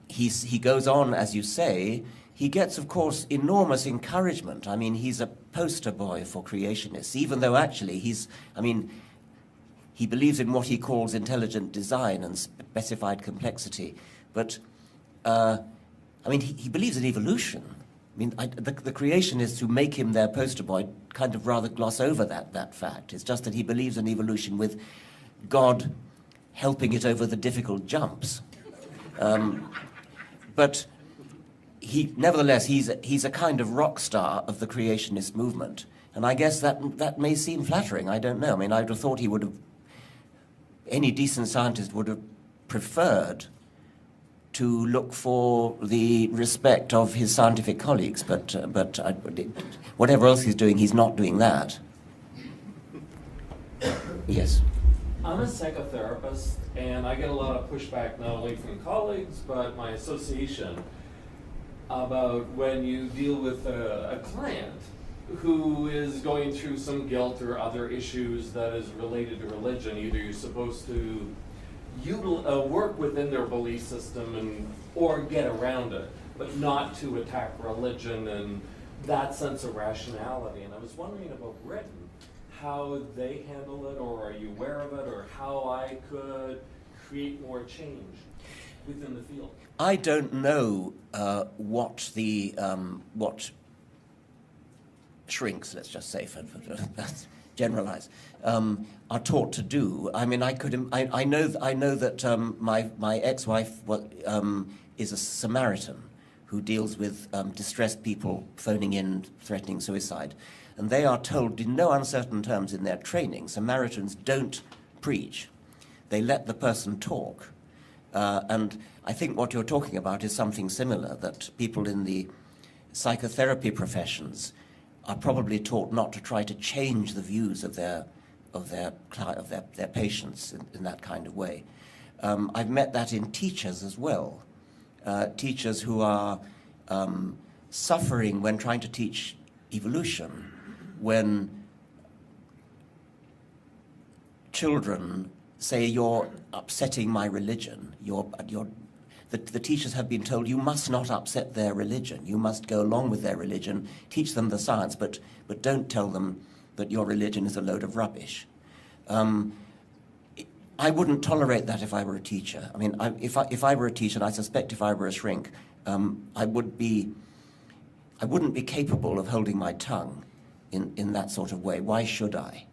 He goes on, as you say. He gets, of course, enormous encouragement. I mean, he's a poster boy for creationists, even though actually he believes in what he calls intelligent design and specified complexity. But, he believes in evolution. The creationists who make him their poster boy kind of rather gloss over that fact. It's just that he believes in evolution with God helping it over the difficult jumps. But nevertheless, he's a kind of rock star of the creationist movement. And I guess that may seem flattering, I don't know. I would have thought any decent scientist would have preferred to look for the respect of his scientific colleagues, but whatever else he's doing, he's not doing that. Yes? I'm a psychotherapist, and I get a lot of pushback not only from colleagues, but my association, about when you deal with a client who is going through some guilt or other issues that is related to religion. Either you're supposed to work within their belief system or get around it, but not to attack religion and that sense of rationality. And I was wondering about Britain, how they handle it, or are you aware of it, or how I could create more change within the field? I don't know what shrinks, let's just say, for generalize, are taught to do. I know that my ex-wife is a Samaritan who deals with distressed people phoning in, threatening suicide. And they are told in no uncertain terms in their training, Samaritans don't preach. They let the person talk. And I think what you're talking about is something similar, that people in the psychotherapy professions are probably taught not to try to change the views of their patients in that kind of way. I've met that in teachers as well. Teachers who are suffering when trying to teach evolution, when children say, "You're upsetting my religion." The teachers have been told, you must not upset their religion. You must go along with their religion, teach them the science, but don't tell them that your religion is a load of rubbish. I wouldn't tolerate that if I were a teacher. If I were a teacher, and I suspect if I were a shrink, I wouldn't be capable of holding my tongue in that sort of way. Why should I?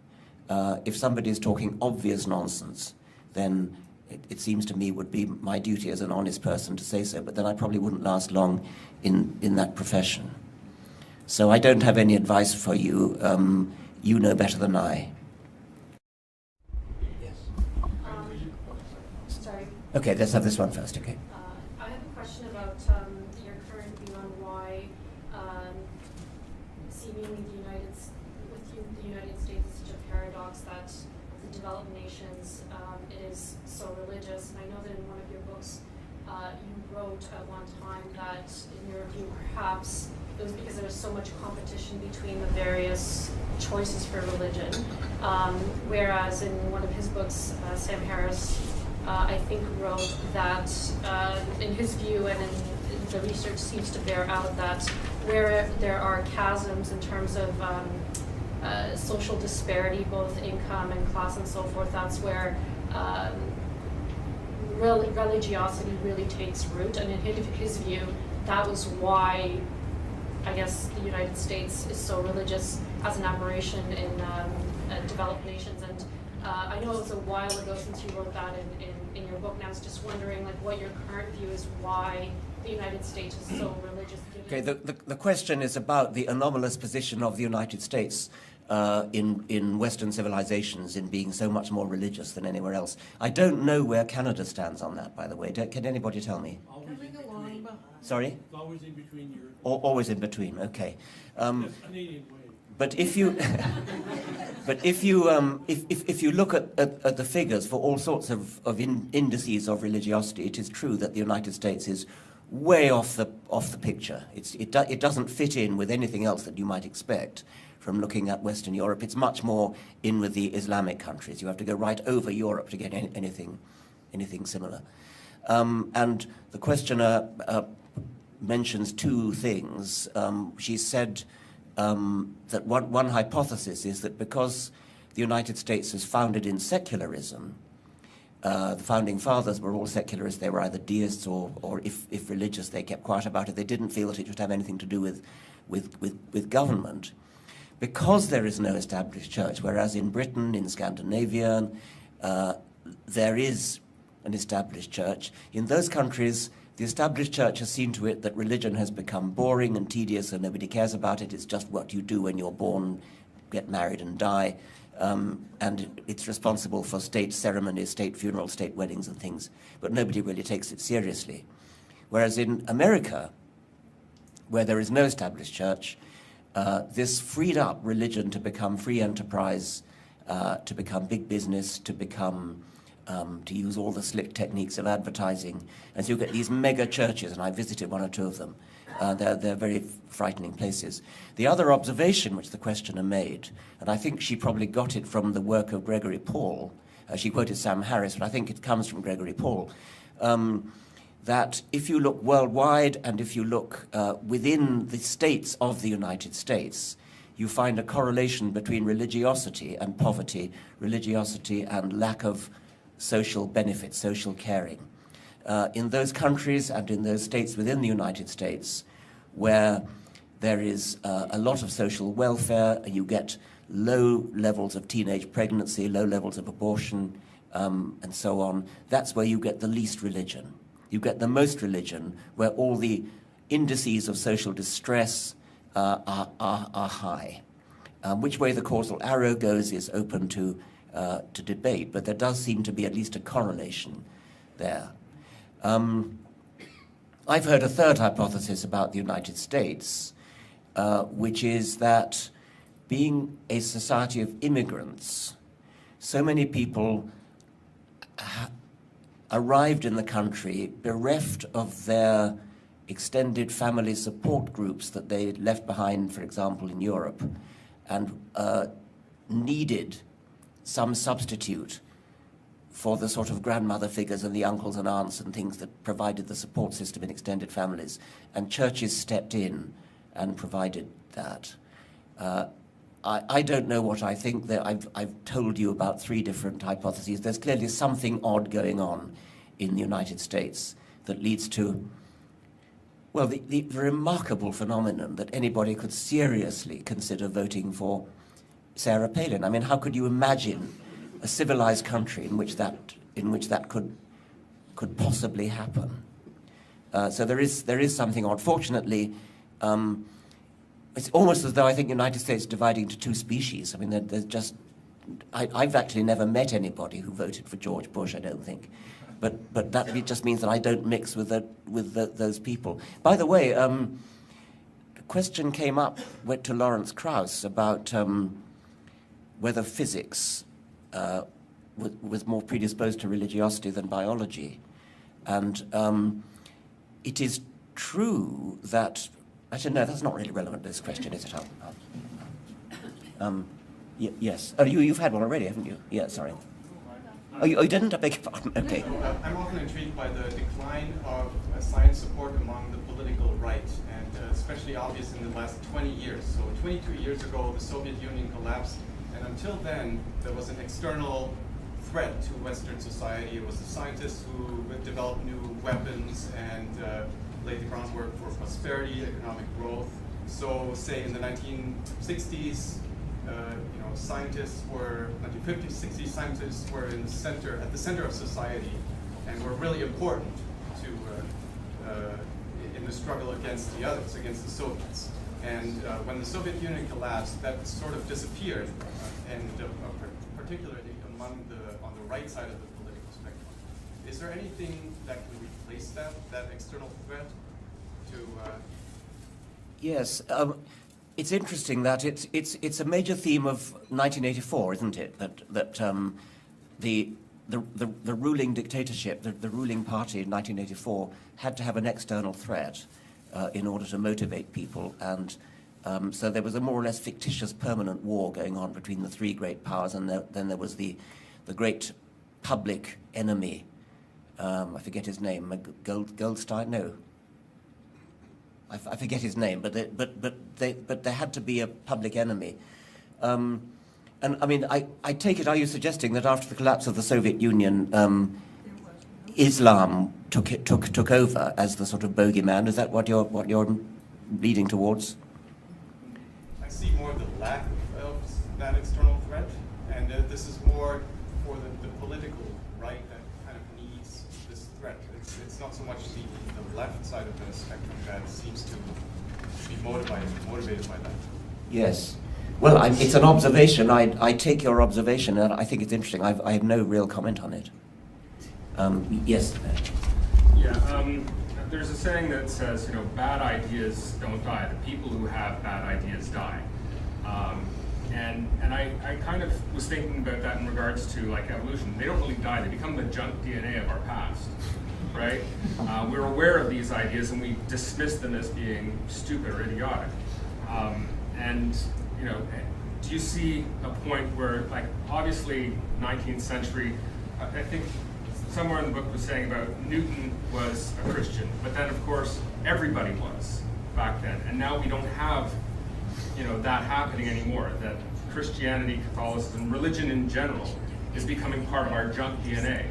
If somebody is talking obvious nonsense, then it seems to me would be my duty as an honest person to say so, but then I probably wouldn't last long in that profession. So I don't have any advice for you. You know better than I. Yes. Sorry. Okay, let's have this one first, okay. I have a question about your current view on why seemingly the United States is such a paradox that the developed nations, it is so religious. And I know that in one of your books, you wrote at one time that, in your view, perhaps it was because there was so much competition between the various choices for religion. Whereas in one of his books, Sam Harris, I think, wrote that, in his view, and in the research seems to bear out that where there are chasms in terms of social disparity, both income and class and so forth, that's where religiosity really takes root. And in his view, that was why, I guess, the United States is so religious as an aberration in developed nations. And I know it was a while ago since you wrote that in your book, and I was just wondering, like, what your current view is why the United States is so religious. Okay, the question is about the anomalous position of the United States in Western civilizations in being so much more religious than anywhere else. I don't know where Canada stands on that, by the way. Can anybody tell me? Sorry? Always in between your... Always in between, okay. But if you, if you look at the figures for all sorts of indices of religiosity, it is true that the United States is way off the picture. It doesn't fit in with anything else that you might expect from looking at Western Europe. It's much more in with the Islamic countries. You have to go right over Europe to get anything similar. And the questioner mentions two things. She said that one hypothesis is that because the United States is founded in secularism, the founding fathers were all secularists. They were either deists or if religious, they kept quiet about it. They didn't feel that it should have anything to do with government. Because there is no established church, whereas in Britain, in Scandinavia, there is an established church. In those countries, the established church has seen to it that religion has become boring and tedious and nobody cares about it. It's just what you do when you're born, get married and die. And it's responsible for state ceremonies, state funerals, state weddings and things. But nobody really takes it seriously. Whereas in America, where there is no established church, this freed up religion to become free enterprise, to become big business, to become, to use all the slick techniques of advertising. And so you get these mega churches, and I visited one or two of them. They're very frightening places. The other observation which the questioner made, and I think she probably got it from the work of Gregory Paul, she quoted Sam Harris, but I think it comes from Gregory Paul, that if you look worldwide and if you look within the states of the United States, you find a correlation between religiosity and poverty, religiosity and lack of social benefit, social caring. In those countries and in those states within the United States where there is a lot of social welfare, you get low levels of teenage pregnancy, low levels of abortion, and so on, that's where you get the least religion. You get the most religion where all the indices of social distress are high. Which way the causal arrow goes is open to debate, but there does seem to be at least a correlation there. I've heard a third hypothesis about the United States, which is that being a society of immigrants, so many people arrived in the country bereft of their extended family support groups that they left behind, for example, in Europe, and needed some substitute for the sort of grandmother figures and the uncles and aunts and things that provided the support system in extended families. And churches stepped in and provided that. I don't know what I think. I've told you about 3 different hypotheses. There's clearly something odd going on in the United States that leads to, well, the remarkable phenomenon that anybody could seriously consider voting for Sarah Palin. I mean, how could you imagine a civilized country in which that could possibly happen? So there is something odd. Fortunately, it's almost as though I think the United States is dividing into 2 species. I mean, there's just I've actually never met anybody who voted for George Bush, I don't think. But that just means that I don't mix with those people. By the way, the question came up, went to Lawrence Krauss about whether physics was more predisposed to religiosity than biology. And it is true that, actually no, that's not really relevant to this question, is it? Yes. Oh, you've had one already, haven't you? Yeah, sorry. Oh, you didn't? I beg your pardon. Okay. I'm often intrigued by the decline of science support among the political right, and especially obvious in the last 20 years. So 22 years ago, the Soviet Union collapsed, and until then, there was an external threat to Western society. It was the scientists who would develop new weapons and laid the groundwork for prosperity, economic growth. So, say in the 1960s, scientists were 1950s, 60s. Scientists were at the center of society, and were really important to in the struggle against the others, against the Soviets. And when the Soviet Union collapsed, that sort of disappeared, and particularly on the right side of the political spectrum. Is there anything that can replace that external threat to? Yes, it's interesting that it's a major theme of 1984, isn't it? That the ruling dictatorship, the ruling party in 1984 had to have an external threat in order to motivate people, and so there was a more or less fictitious permanent war going on between the three great powers, and then there was the great public enemy. I forget his name. Goldstein? No. I forget his name. But there had to be a public enemy. And I mean, I take it. Are you suggesting that after the collapse of the Soviet Union, Islam took over as the sort of bogeyman? Is that what you're leading towards? I see more the lack of that external threat, and this is more for the political right that kind of needs this threat. It's not so much the left side of the spectrum that seems to be motivated by that. Yes. Well, it's an observation. I take your observation, and I think it's interesting. I have no real comment on it. Yes. Yeah. There's a saying that says, bad ideas don't die. The people who have bad ideas die. And I kind of was thinking about that in regards to like evolution. They don't really die. They become the junk DNA of our past, right? We're aware of these ideas and we dismiss them as being stupid or idiotic. Do you see a point where, like, obviously 19th century, I think somewhere in the book was saying about Newton was a Christian, but then of course everybody was back then, and now we don't have that happening anymore, that Christianity, Catholicism, religion in general is becoming part of our junk DNA.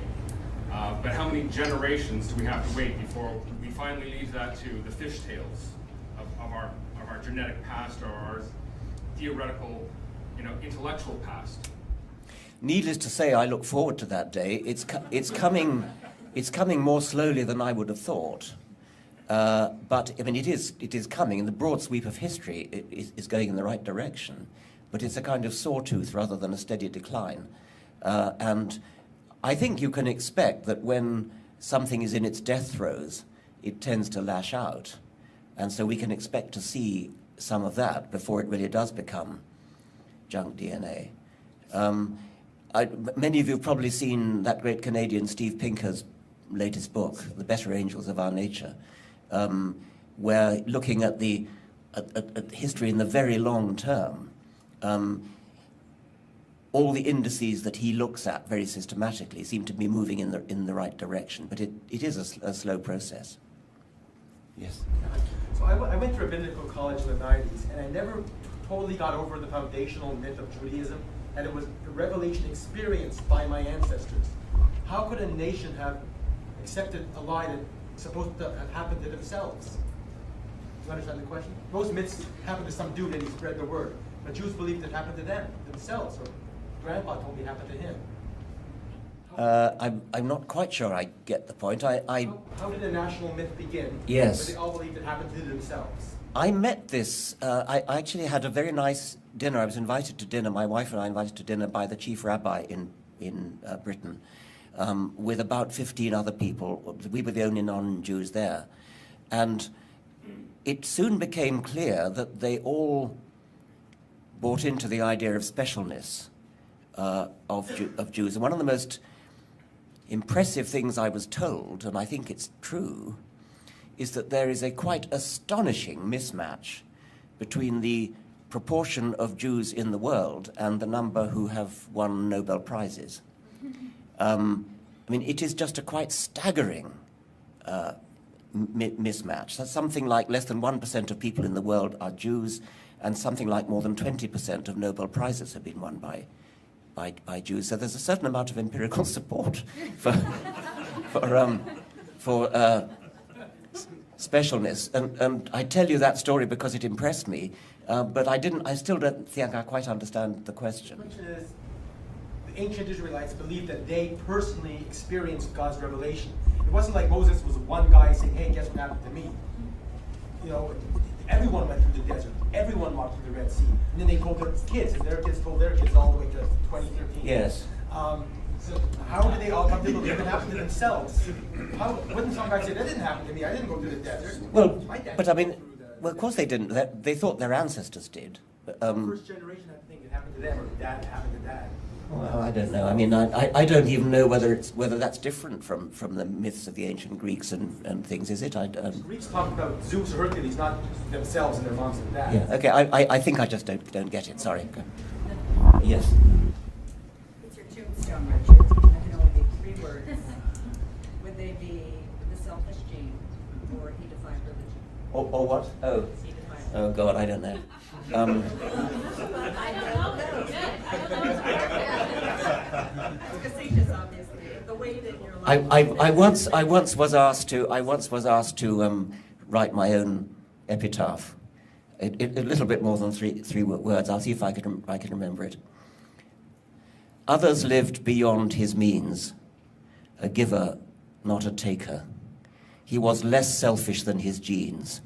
But how many generations do we have to wait before we finally leave that to the fishtails of our genetic past or our theoretical, intellectual past? Needless to say, I look forward to that day. It's coming more slowly than I would have thought. But I mean, it is coming, and the broad sweep of history is going in the right direction. But it's a kind of sawtooth rather than a steady decline. And I think you can expect that when something is in its death throes, it tends to lash out. And so we can expect to see some of that before it really does become junk DNA. Many of you have probably seen that great Canadian Steve Pinker's latest book, The Better Angels of Our Nature, where looking at at history in the very long term, all the indices that he looks at very systematically seem to be moving in the right direction, but it is a slow process. Yes. So I went to rabbinical college in the 90s, and I never totally got over the foundational myth of Judaism, and it was a revelation experienced by my ancestors. How could a nation have accepted a lie that's supposed to have happened to themselves? Do you understand the question? Most myths happened to some dude and he spread the word, but Jews believed it happened to them, themselves, or Grandpa told me it happened to him. I'm not quite sure I get the point. How did a national myth begin? Yes. Where they all believed it happened to themselves. I met this, I actually had a very nice dinner. I was invited to dinner, my wife and I invited to dinner by the chief rabbi in Britain, with about 15 other people. We were the only non-Jews there. And it soon became clear that they all bought into the idea of specialness of Jews. And one of the most impressive things I was told, and I think it's true, is that there is a quite astonishing mismatch between the proportion of Jews in the world and the number who have won Nobel Prizes. I mean, it is just a quite staggering mismatch. That's something like less than 1% of people in the world are Jews, and something like more than 20% of Nobel Prizes have been won by Jews. So there's a certain amount of empirical support for specialness. And I tell you that story because it impressed me, but I still don't think I quite understand the question. The question is, the ancient Israelites believed that they personally experienced God's revelation. It wasn't like Moses was one guy saying, hey, guess what happened to me? You know, everyone went through the desert. Everyone walked through the Red Sea. And then they told their kids, and their kids told their kids all the way to 2013. Yes. So how did they all come to believe it happened to themselves? Wouldn't some guy say, that didn't happen to me, I didn't go through the desert? Well, but I mean, well, of course they didn't. They thought their ancestors did. First generation had to think it happened to them, or dad happened to dad. Well, I don't know. I mean, I don't even know whether that's different from the myths of the ancient Greeks and things, is it? Greeks talk about Zeus or Hercules, not themselves and their moms and dads. Yeah. Okay. I think I just don't get it. Sorry. Okay. Yes. It's your tombstone, Richard. I can only give 3 words. Would they be the selfish gene, or he defined religion? Or what? Oh. Oh God, I don't know. I don't know. It's facetious, obviously. The way that your life. I once was asked to write my own epitaph. A little bit more than three words. I'll see if I can remember it. Others lived beyond his means, a giver, not a taker. He was less selfish than his genes,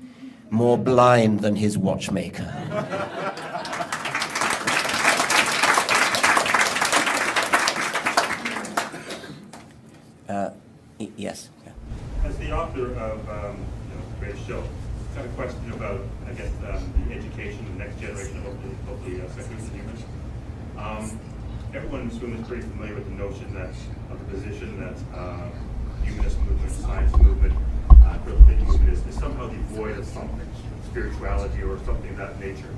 more blind than his watchmaker. Yes. Yeah. As the author of Great Show, I've got a question about, I guess, the education of the next generation of the seculars and humanists. Everyone in this room is pretty familiar with the notion that, of the position that humanist movement, science movement, critical thinking movement is somehow devoid of some spirituality or something of that nature.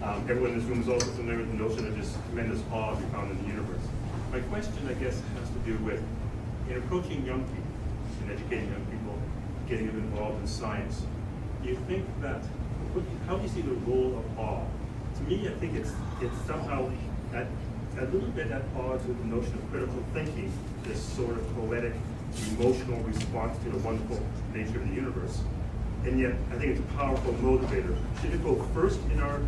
Everyone in this room is also familiar with the notion of this tremendous awe we found in the universe. My question, I guess, has to do with in approaching young people, in educating young people, getting them involved in science. Do you think that, how do you see the role of awe? To me, I think it's somehow a little bit at odds with the notion of critical thinking, this sort of poetic, emotional response to the wonderful nature of the universe. And yet, I think it's a powerful motivator. Should it go first in our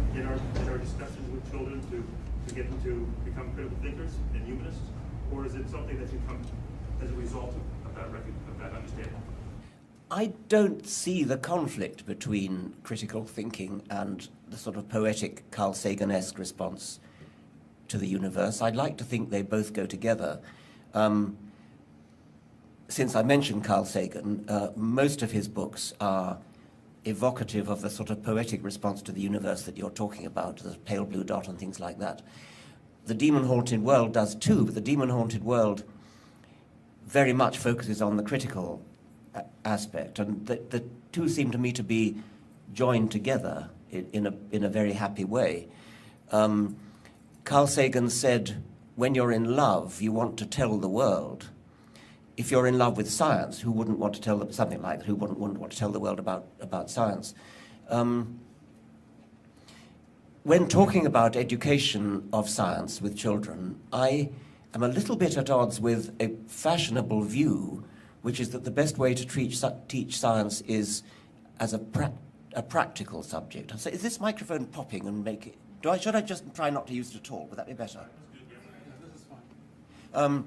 discussions with children to get them to become critical thinkers and humanists, or is it something that should come as a result of that understanding? I don't see the conflict between critical thinking and the sort of poetic Carl Sagan-esque response to the universe. I'd like to think they both go together. Since I mentioned Carl Sagan, most of his books are evocative of the sort of poetic response to the universe that you're talking about, the pale blue dot and things like that. The Demon-Haunted World does too, but the Demon-Haunted World very much focuses on the critical aspect, and the two seem to me to be joined together in a very happy way. Carl Sagan said, when you're in love, you want to tell the world. If you're in love with science, who wouldn't want to tell them something like that? Who wouldn't want to tell the world about science? When talking about education of science with children, I am a little bit at odds with a fashionable view, which is that the best way to teach science is as a practical subject. So is this microphone popping and make it? Should I just try not to use it at all? Would that be better? This is fine.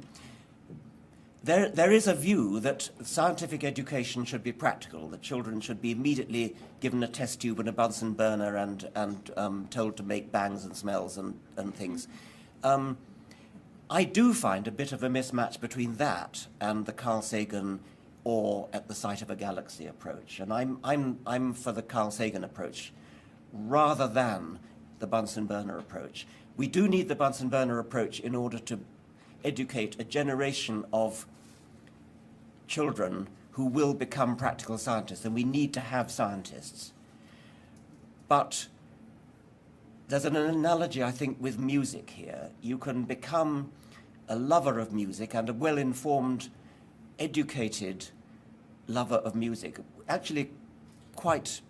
There is a view that scientific education should be practical, that children should be immediately given a test tube and a Bunsen burner and told to make bangs and smells and things. I do find a bit of a mismatch between that and the Carl Sagan awe at the sight of a galaxy approach. And I'm for the Carl Sagan approach rather than the Bunsen burner approach. We do need the Bunsen burner approach in order to educate a generation of children who will become practical scientists, and we need to have scientists. But there's an analogy, I think, with music here. You can become a lover of music and a well-informed, educated lover of music, actually quite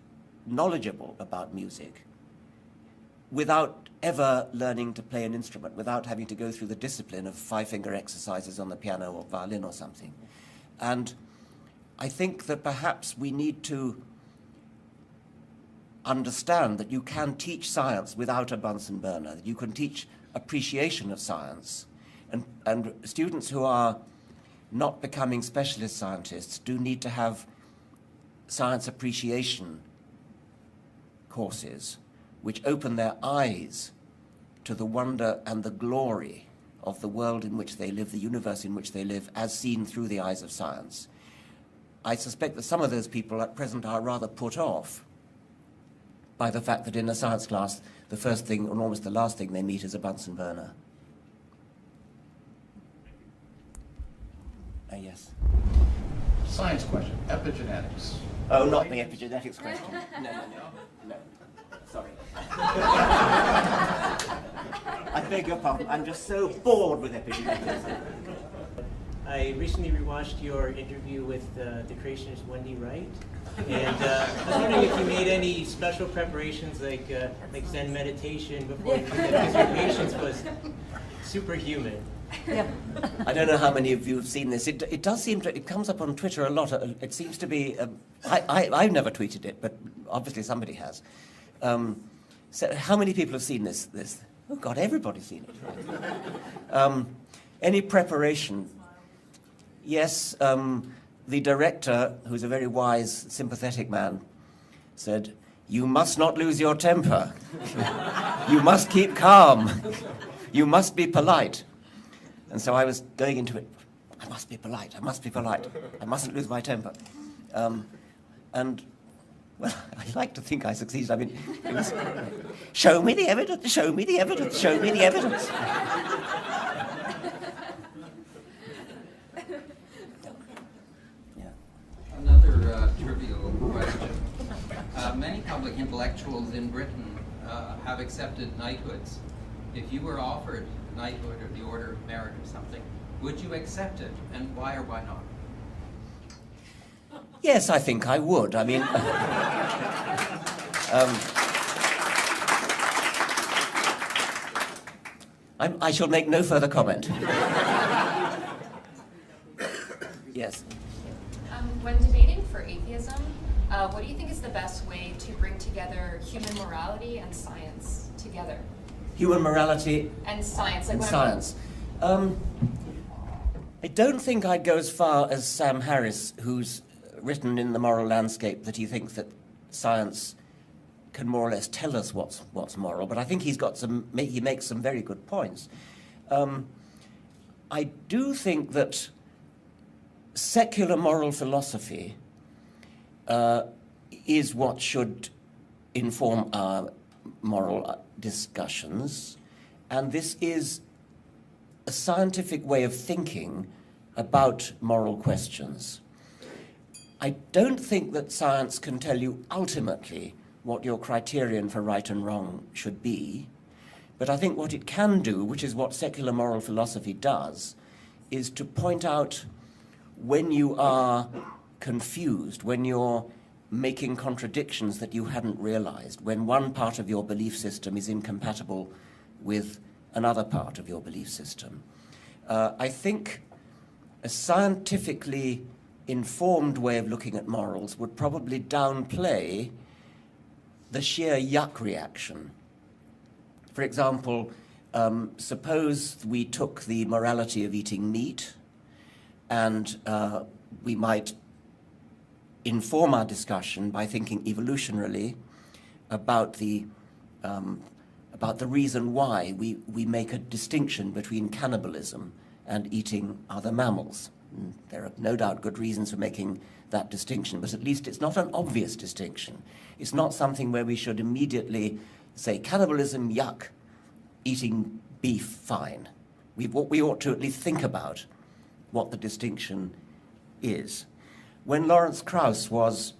knowledgeable about music, without ever learning to play an instrument, without having to go through the discipline of five-finger exercises on the piano or violin or something. And I think that perhaps we need to understand that you can teach science without a Bunsen burner, that you can teach appreciation of science. And students who are not becoming specialist scientists do need to have science appreciation courses which open their eyes to the wonder and the glory of the world in which they live, the universe in which they live, as seen through the eyes of science. I suspect that some of those people at present are rather put off by the fact that in a science class, the first thing, and almost the last thing they meet is a Bunsen burner. Yes. Science question, epigenetics. Oh, not the epigenetics question. No. Sorry. I beg your pardon. I'm just so bored with epigenetics. I recently rewatched your interview with the creationist Wendy Wright, and I was wondering if you made any special preparations, like Zen meditation before you did that, because your patience was superhuman. Yeah. I don't know how many of you have seen this. It does seem to, it comes up on Twitter a lot. It seems to be, I've never tweeted it, but obviously somebody has. So how many people have seen this? Oh God, everybody's seen it. Any preparation? Yes, the director, who's a very wise, sympathetic man, said, "You must not lose your temper. You must keep calm. You must be polite." And so I was going into it, I must be polite, I must be polite, I mustn't lose my temper. And, well, I like to think I succeeded. I mean, it was, show me the evidence, show me the evidence, show me the evidence. Another trivial question. Many public intellectuals in Britain have accepted knighthoods. If you were offered knighthood or the Order of Merit or something, would you accept it, and why or why not? Yes, I think I would. I mean, I shall make no further comment. Yes. When debating for atheism, what do you think is the best way to bring together human morality and science together? Human morality and science. Like and science. I don't think I'd go as far as Sam Harris, who's written in The Moral Landscape that he thinks that science can more or less tell us what's moral, but I think he makes some very good points. I do think that secular moral philosophy is what should inform our moral discussions, and this is a scientific way of thinking about moral questions. I don't think that science can tell you ultimately what your criterion for right and wrong should be, but I think what it can do, which is what secular moral philosophy does, is to point out when you are confused, when you're making contradictions that you hadn't realized, when one part of your belief system is incompatible with another part of your belief system. I think a scientifically informed way of looking at morals would probably downplay the sheer yuck reaction. For example, suppose we took the morality of eating meat, and we might inform our discussion by thinking evolutionarily about the reason why we make a distinction between cannibalism and eating other mammals. And there are no doubt good reasons for making that distinction, but at least it's not an obvious distinction. It's not something where we should immediately say cannibalism, yuck, eating beef, fine. We ought to at least think about what the distinction is. When Lawrence Krauss was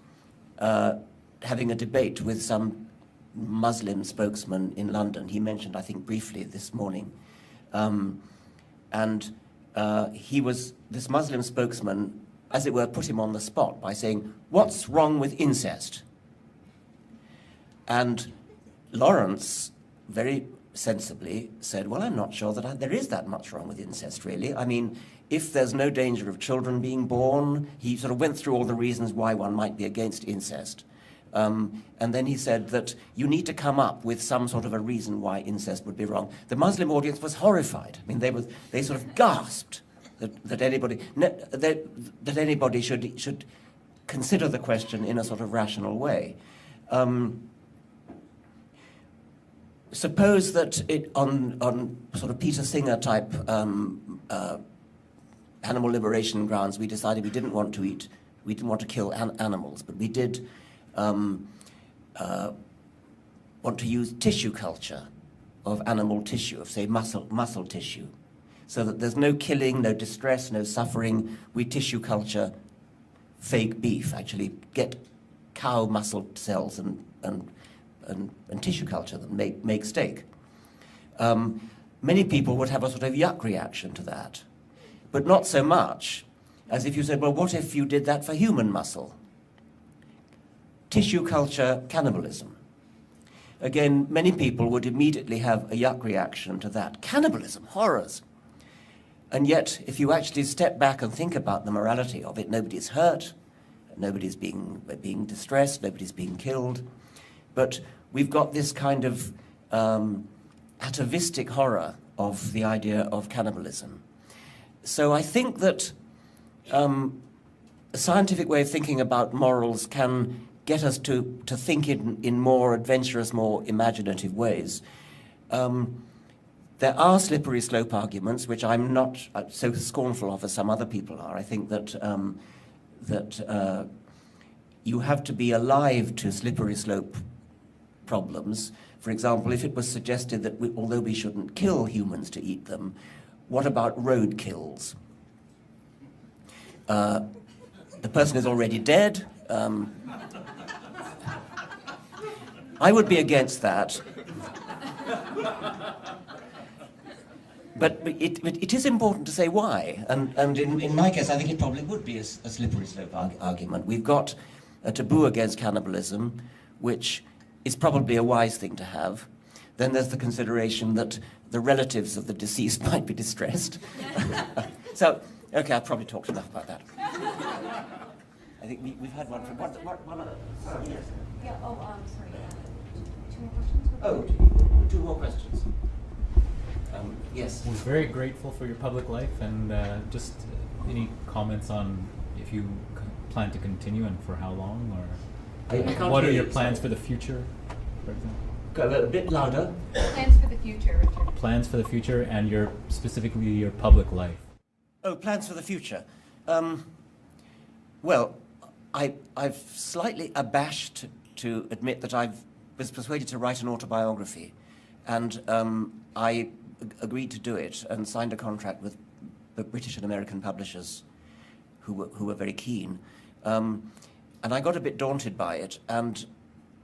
having a debate with some Muslim spokesman in London, he mentioned, I think briefly this morning, And this Muslim spokesman, as it were, put him on the spot by saying, "What's wrong with incest?" And Lawrence very sensibly said, "Well, I'm not sure that there is that much wrong with incest, really. I mean, if there's no danger of children being born," he sort of went through all the reasons why one might be against incest. And then he said that you need to come up with some sort of a reason why incest would be wrong. The Muslim audience was horrified. I mean, they sort of gasped that anybody should consider the question in a sort of rational way. Suppose that on sort of Peter Singer type animal liberation grounds, we decided we didn't want to kill animals, but we did want to use tissue culture of animal tissue, of say muscle tissue, so that there's no killing, no distress, no suffering. We tissue culture fake beef, actually get cow muscle cells and tissue culture that make steak. Many people would have a sort of yuck reaction to that, but not so much as if you said, well, what if you did that for human muscle? Tissue culture cannibalism. Again, many people would immediately have a yuck reaction to that. Cannibalism, horrors. And yet, if you actually step back and think about the morality of it, nobody's hurt, nobody's being distressed, nobody's being killed. But we've got this kind of atavistic horror of the idea of cannibalism. So I think that a scientific way of thinking about morals can get us to think in more adventurous, more imaginative ways. There are slippery slope arguments, which I'm not so scornful of as some other people are. I think that you have to be alive to slippery slope problems. For example, if it was suggested that although we shouldn't kill humans to eat them, what about road kills? The person is already dead. I would be against that. But it is important to say why. And in my case, I think it probably would be a slippery slope argument. We've got a taboo against cannibalism, which is probably a wise thing to have. Then there's the consideration that the relatives of the deceased might be distressed. So, okay, I've probably talked enough about that. I think we've had one from one other. Sorry, yes. Yeah, sorry. 2 more questions? Oh, 2 more questions. Yes. I was very grateful for your public life, and just any comments on if you plan to continue and for how long, or what are your plans for the future, for example? Go a bit louder. Plans for the future, Richard. Plans for the future and specifically your public life. Oh, plans for the future. Well, I've slightly abashed to admit that I was persuaded to write an autobiography, and I agreed to do it and signed a contract with the British and American publishers who were very keen. And I got a bit daunted by it, and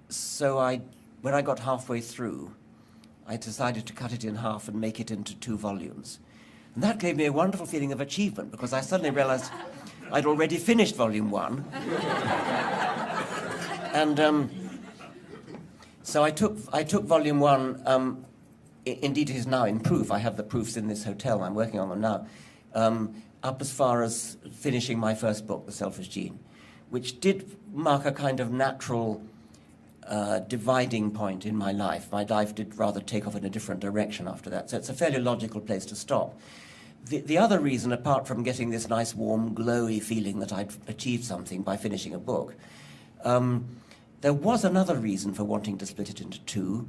so when I got halfway through, I decided to cut it in half and make it into 2 volumes. And that gave me a wonderful feeling of achievement, because I suddenly realized I'd already finished volume 1. And so I took volume 1, indeed it is now in proof. I have the proofs in this hotel, I'm working on them now, up as far as finishing my first book, The Selfish Gene, which did mark a kind of natural dividing point in my life. My life did rather take off in a different direction after that, so it's a fairly logical place to stop. The other reason, apart from getting this nice, warm, glowy feeling that I'd achieved something by finishing a book, there was another reason for wanting to split it into 2.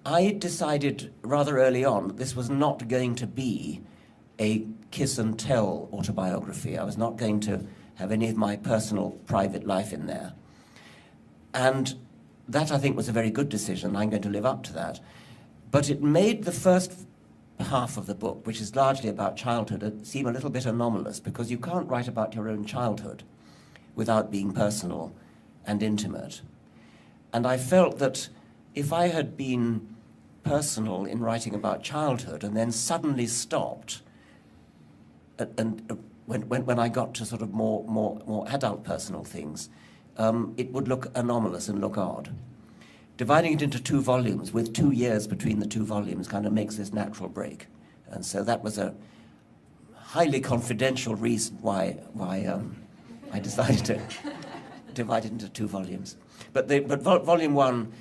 I decided rather early on that this was not going to be a kiss and tell autobiography. I was not going to have any of my personal, private life in there. And that, I think, was a very good decision. I'm going to live up to that. But it made the first half of the book, which is largely about childhood, seem a little bit anomalous, because you can't write about your own childhood without being personal and intimate. And I felt that if I had been personal in writing about childhood and then suddenly stopped, and when I got to sort of more adult personal things, it would look anomalous and look odd. Dividing it into 2 volumes with 2 years between the 2 volumes kind of makes this natural break. And so that was a highly confidential reason why I decided to divide it into 2 volumes. But volume 1,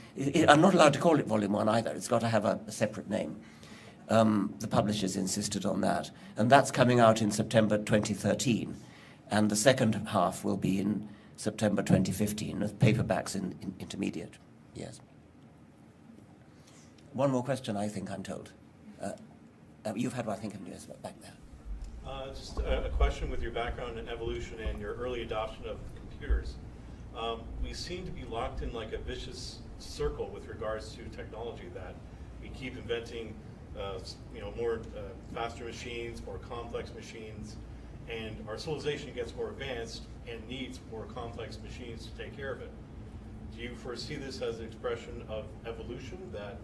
I'm not allowed to call it volume 1 either. It's got to have a separate name. The publishers insisted on that. And that's coming out in September 2013. And the second half will be in September 2015, with paperbacks in intermediate. Yes. One more question, I think I'm told. You've had one, I think, in yours back there. Just a question with your background in evolution and your early adoption of computers. We seem to be locked in like a vicious circle with regards to technology, that we keep inventing more faster machines, more complex machines, and our civilization gets more advanced and needs more complex machines to take care of it. Do you foresee this as an expression of evolution, that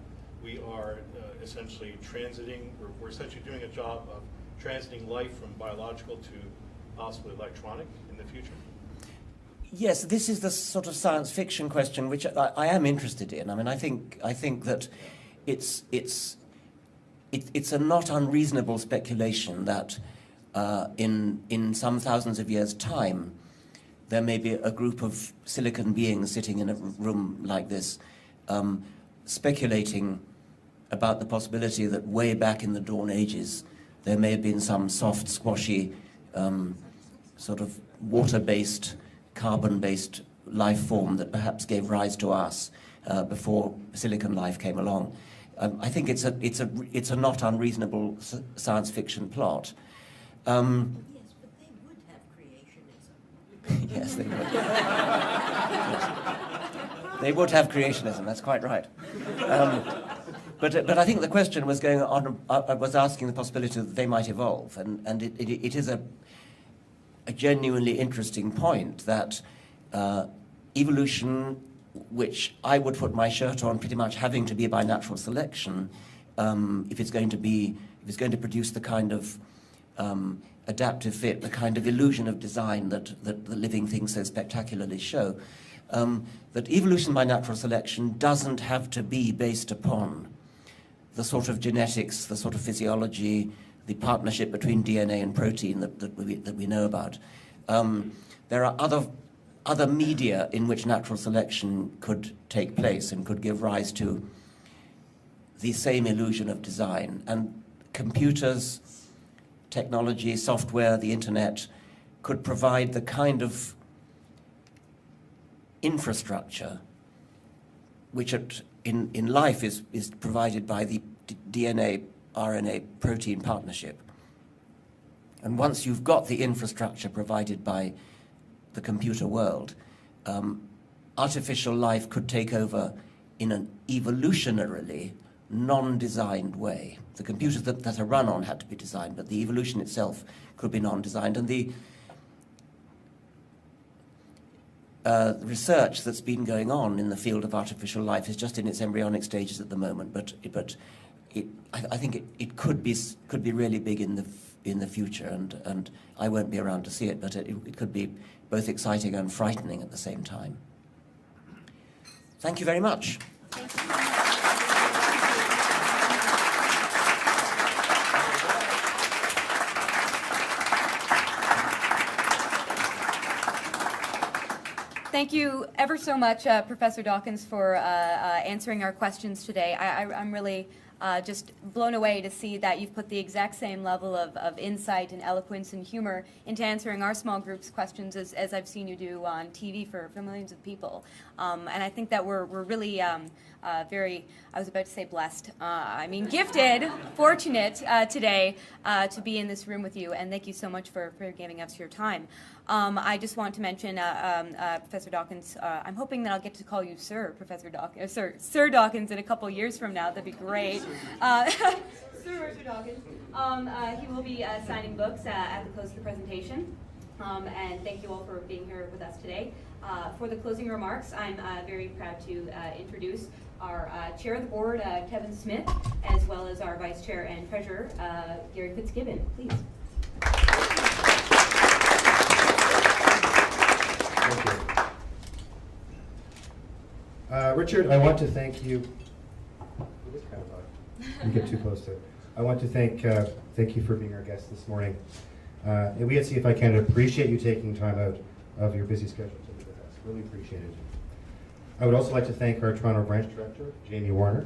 we are essentially transiting, or we're essentially doing a job of transiting life from biological to possibly electronic in the future? Yes, this is the sort of science fiction question which I am interested in. I mean, I think that it's a not unreasonable speculation that in some thousands of years' time, there may be a group of silicon beings sitting in a room like this, speculating about the possibility that way back in the dawn ages, there may have been some soft, squashy, sort of water-based, carbon-based life form that perhaps gave rise to us before silicon life came along. I think it's a not unreasonable science fiction plot. Yes, they would. Yes. They would have creationism, that's quite right. But I think the question was going on, was asking the possibility that they might evolve, and it is a genuinely interesting point that evolution, which I would put my shirt on pretty much having to be by natural selection, if it's going to produce the kind of adaptive fit, the kind of illusion of design that the living things so spectacularly show, that evolution by natural selection doesn't have to be based upon the sort of genetics, the sort of physiology, the partnership between DNA and protein that we know about. There are other media in which natural selection could take place and could give rise to the same illusion of design. And computers, technology, software, the internet could provide the kind of infrastructure which in life is provided by the DNA, RNA, protein partnership. And once you've got the infrastructure provided by the computer world, artificial life could take over in an evolutionarily non-designed way. The computers that are run on had to be designed, but the evolution itself could be non-designed. And the research that's been going on in the field of artificial life is just in its embryonic stages at the moment, but I think it could be really big in the future, and I won't be around to see it, but it could be both exciting and frightening at the same time. Thank you very much. Thank you. Thank you ever so much, Professor Dawkins, for answering our questions today. I'm really just blown away to see that you've put the exact same level of insight and eloquence and humor into answering our small group's questions as I've seen you do on TV for millions of people. And I think that we're really very, I was about to say blessed, I mean gifted, fortunate today to be in this room with you, and thank you so much for giving us your time. I just want to mention, Professor Dawkins, I'm hoping that I'll get to call you Sir, Professor Dawkins, Sir Dawkins in a couple years from now. That'd be great. Sir Richard Dawkins. He will be signing books at the close of the presentation. And thank you all for being here with us today. For the closing remarks, I'm very proud to introduce our Chair of the Board, Kevin Smith, as well as our Vice Chair and Treasurer, Gary Fitzgibbon. Please. Thank you. Richard, I want to thank you. It is kind of loud. You get too close to it. I want to thank you for being our guest this morning. And we at CFI Canada appreciate you taking time out of your busy schedule to be with us. Really appreciate it. I would also like to thank our Toronto branch director, Jamie Warner,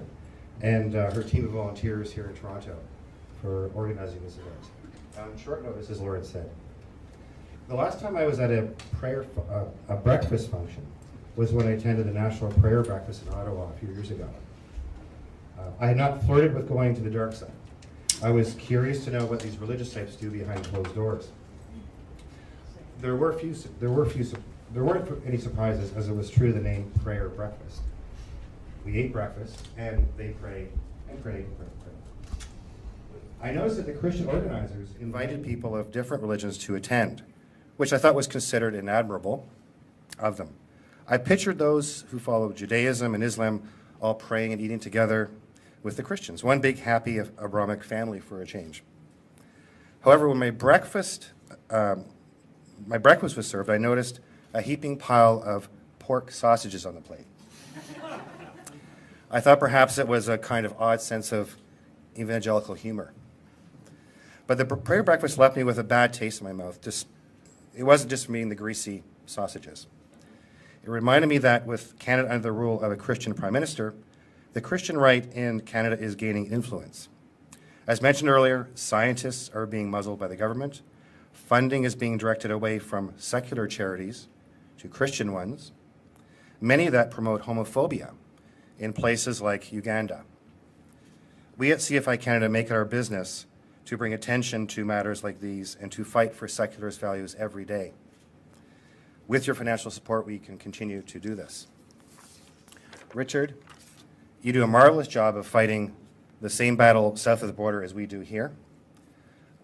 and her team of volunteers here in Toronto for organizing this event. On short notice, as Lauren said. The last time I was at a breakfast function was when I attended the National Prayer Breakfast in Ottawa a few years ago. I had not flirted with going to the dark side. I was curious to know what these religious types do behind closed doors. There weren't any surprises, as it was true to the name Prayer Breakfast. We ate breakfast, and they prayed and prayed and prayed. I noticed that the Christian organizers invited people of different religions to attend, which I thought was considered and admirable of them. I pictured those who follow Judaism and Islam all praying and eating together with the Christians, one big happy Abrahamic family for a change. However, when my breakfast was served, I noticed a heaping pile of pork sausages on the plate. I thought perhaps it was a kind of odd sense of evangelical humor. But the prayer breakfast left me with a bad taste in my mouth. It wasn't just me eating the greasy sausages. It reminded me that with Canada under the rule of a Christian Prime Minister, the Christian right in Canada is gaining influence. As mentioned earlier, scientists are being muzzled by the government. Funding is being directed away from secular charities to Christian ones, many that promote homophobia in places like Uganda. We at CFI Canada make it our business to bring attention to matters like these and to fight for secularist values every day. With your financial support, we can continue to do this. Richard, you do a marvelous job of fighting the same battle south of the border as we do here.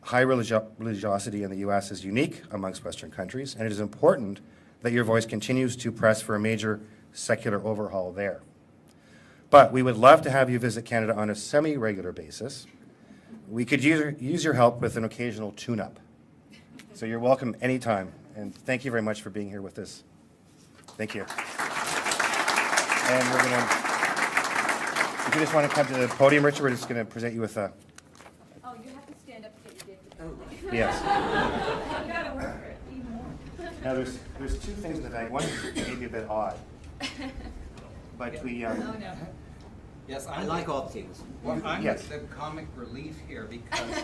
High religiosity in the U.S. is unique amongst Western countries, and it is important that your voice continues to press for a major secular overhaul there. But we would love to have you visit Canada on a semi-regular basis. We could use your help with an occasional tune-up. So you're welcome anytime, and thank you very much for being here with us. Thank you. And we're going to, if you just want to come to the podium, Richard, we're just going to present you with a... Oh, you have to stand up to get your gift. Oh. Yes. You gotta work for it even more. Now, there's two things in the bag. One is maybe a bit odd. But we... Oh, no. Yes, I like odd things. Well, I'm Yes. the comic relief here because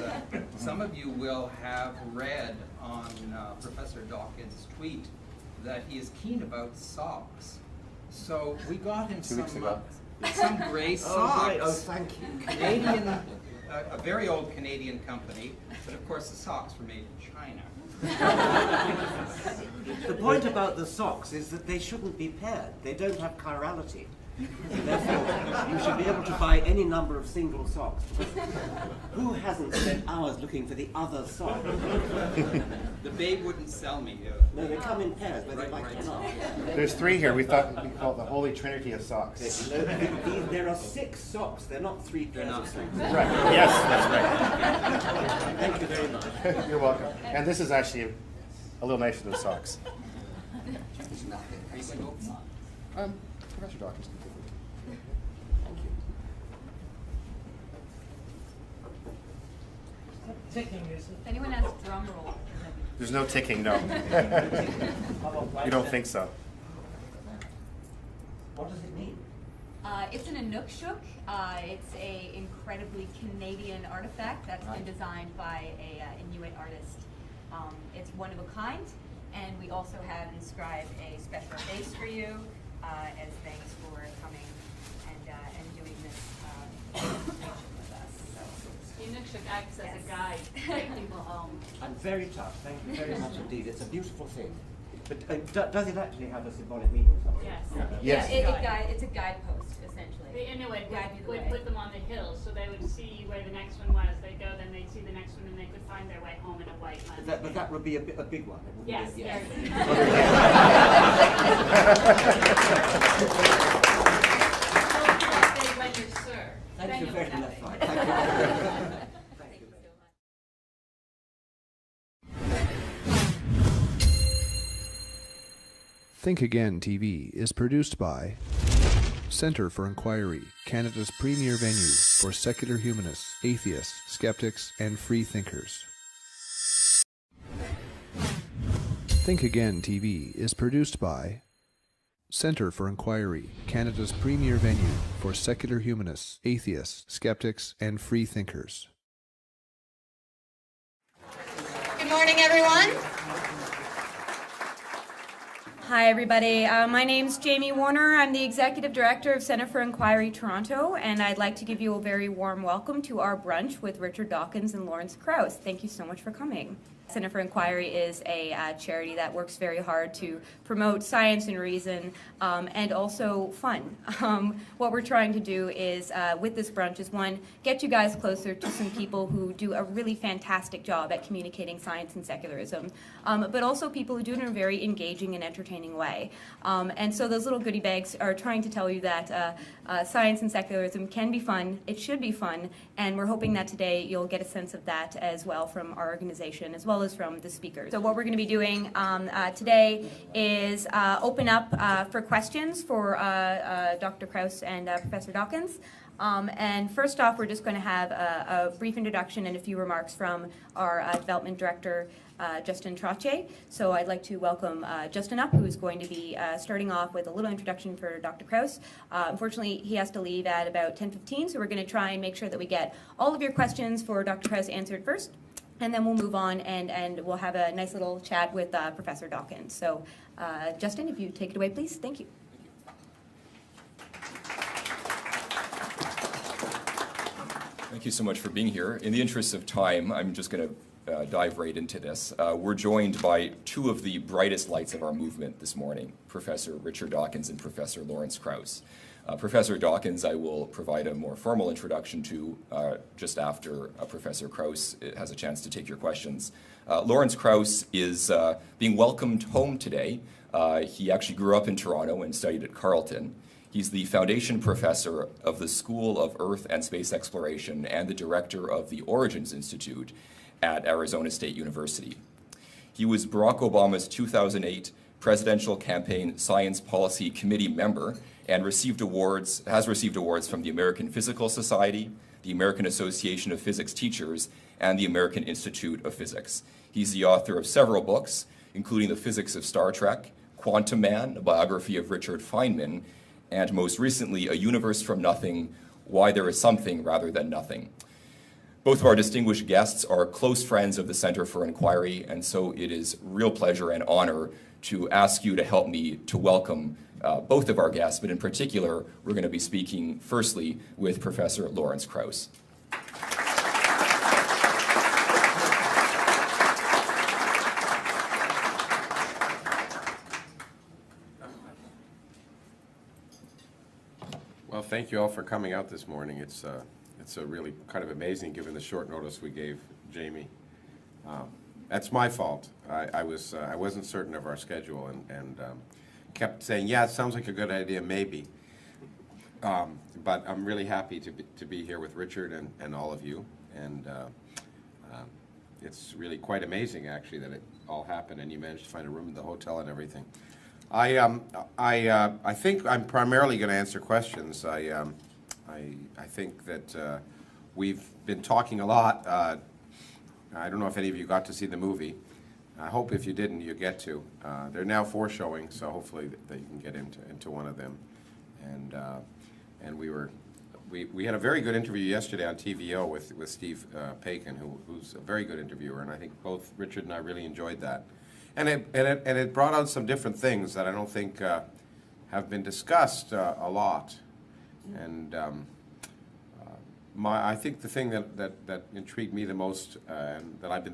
some of you will have read on Professor Dawkins' tweet that he is keen about socks. So we got him 2 weeks ago. Some gray socks. Oh, great. Oh, thank you. Canadian, a very old Canadian company, but of course the socks were made in China. The point about the socks is that they shouldn't be paired. They don't have chirality. Therefore, you should be able to buy any number of single socks. Who hasn't spent hours looking for the other sock? The babe wouldn't sell me. No, they come in pairs, whether Right, like right. or not. There's 3 here. We thought we called the Holy Trinity of socks. There are 6 socks. They're not 3 pairs of socks. Right. Yes, that's right. Thank you very much. You're welcome. And this is actually a little nicer than socks. Professor Dawkins. Thank you. Ticking, is it? If anyone has a drum roll. There's no ticking, no. You don't think so? What does it mean? It's an Inukshuk. It's a incredibly Canadian artifact that's been designed by a Inuit artist. It's one of a kind, and we also have inscribed a special base for you as thanks for coming and doing this presentation with us. So. Inukshuk acts as a guide to take people home. I'm very tough. Thank you very much indeed. It's a beautiful thing. But does it actually have a symbolic meaning or something? Yes. Yeah, it's a guidepost, essentially. The Inuit Guide you the would way. put them on the hill, so they would see where the next one was. They'd go, then they'd see the next one, and they could find their way home in a white landscape. But that would be a big one. Yes, Yes. When you're served. Thank you very much. Think Again TV is produced by Centre for Inquiry, Canada's premier venue for secular humanists, atheists, skeptics, and free thinkers. Think Again TV is produced by Centre for Inquiry, Canada's premier venue for secular humanists, atheists, skeptics, and free thinkers. Good morning, everyone. Hi, everybody. My name's Jamie Warner. I'm the Executive Director of Centre for Inquiry Toronto, and I'd like to give you a very warm welcome to our brunch with Richard Dawkins and Lawrence Krauss. Thank you so much for coming. Centre for Inquiry is a charity that works very hard to promote science and reason and also fun. What we're trying to do is, with this brunch, is one, get you guys closer to some people who do a really fantastic job at communicating science and secularism, but also people who do it in a very engaging and entertaining way. And so those little goodie bags are trying to tell you that science and secularism can be fun, it should be fun, and we're hoping that today you'll get a sense of that as well from our organization, as well as from the speakers. So what we're going to be doing today is open up for questions for Dr. Krauss and Professor Dawkins. And first off, we're just going to have a brief introduction and a few remarks from our development director, Justin Trottier. So I'd like to welcome Justin up, who's going to be starting off with a little introduction for Dr. Krauss. Unfortunately, he has to leave at about 10:15, so we're going to try and make sure that we get all of your questions for Dr. Krauss answered first. And then we'll move on and we'll have a nice little chat with Professor Dawkins. So Justin, if you take it away, please. Thank you. Thank you so much for being here. In the interest of time, I'm just going to dive right into this. We're joined by two of the brightest lights of our movement this morning, Professor Richard Dawkins and Professor Lawrence Krauss. Professor Dawkins, I will provide a more formal introduction to just after Professor Krauss has a chance to take your questions. Lawrence Krauss is being welcomed home today. He actually grew up in Toronto and studied at Carleton. He's the foundation professor of the School of Earth and Space Exploration and the director of the Origins Institute at Arizona State University. He was Barack Obama's 2008 Presidential Campaign Science Policy Committee member and has received awards from the American Physical Society, the American Association of Physics Teachers, and the American Institute of Physics. He's the author of several books, including The Physics of Star Trek, Quantum Man, a biography of Richard Feynman, and most recently, A Universe from Nothing, Why There Is Something Rather Than Nothing. Both of our distinguished guests are close friends of the Center for Inquiry, and so it is real pleasure and honor to ask you to help me to welcome both of our guests, but in particular, we're going to be speaking firstly with Professor Lawrence Krauss. Well, thank you all for coming out this morning. It's a really kind of amazing given the short notice we gave Jamie. That's my fault. I wasn't certain of our schedule and kept saying, yeah, it sounds like a good idea, maybe. But I'm really happy to be here with Richard and all of you. And it's really quite amazing, actually, that it all happened and you managed to find a room in the hotel and everything. I think I'm primarily going to answer questions. I think that we've been talking a lot. I don't know if any of you got to see the movie. I hope if you didn't, you get to. There are now 4 showings, so hopefully that you can get into one of them. And we had a very good interview yesterday on TVO with Steve Paikin, who's a very good interviewer, and I think both Richard and I really enjoyed that. And it brought out some different things that I don't think have been discussed a lot. And I think the thing that intrigued me the most and that I've been thinking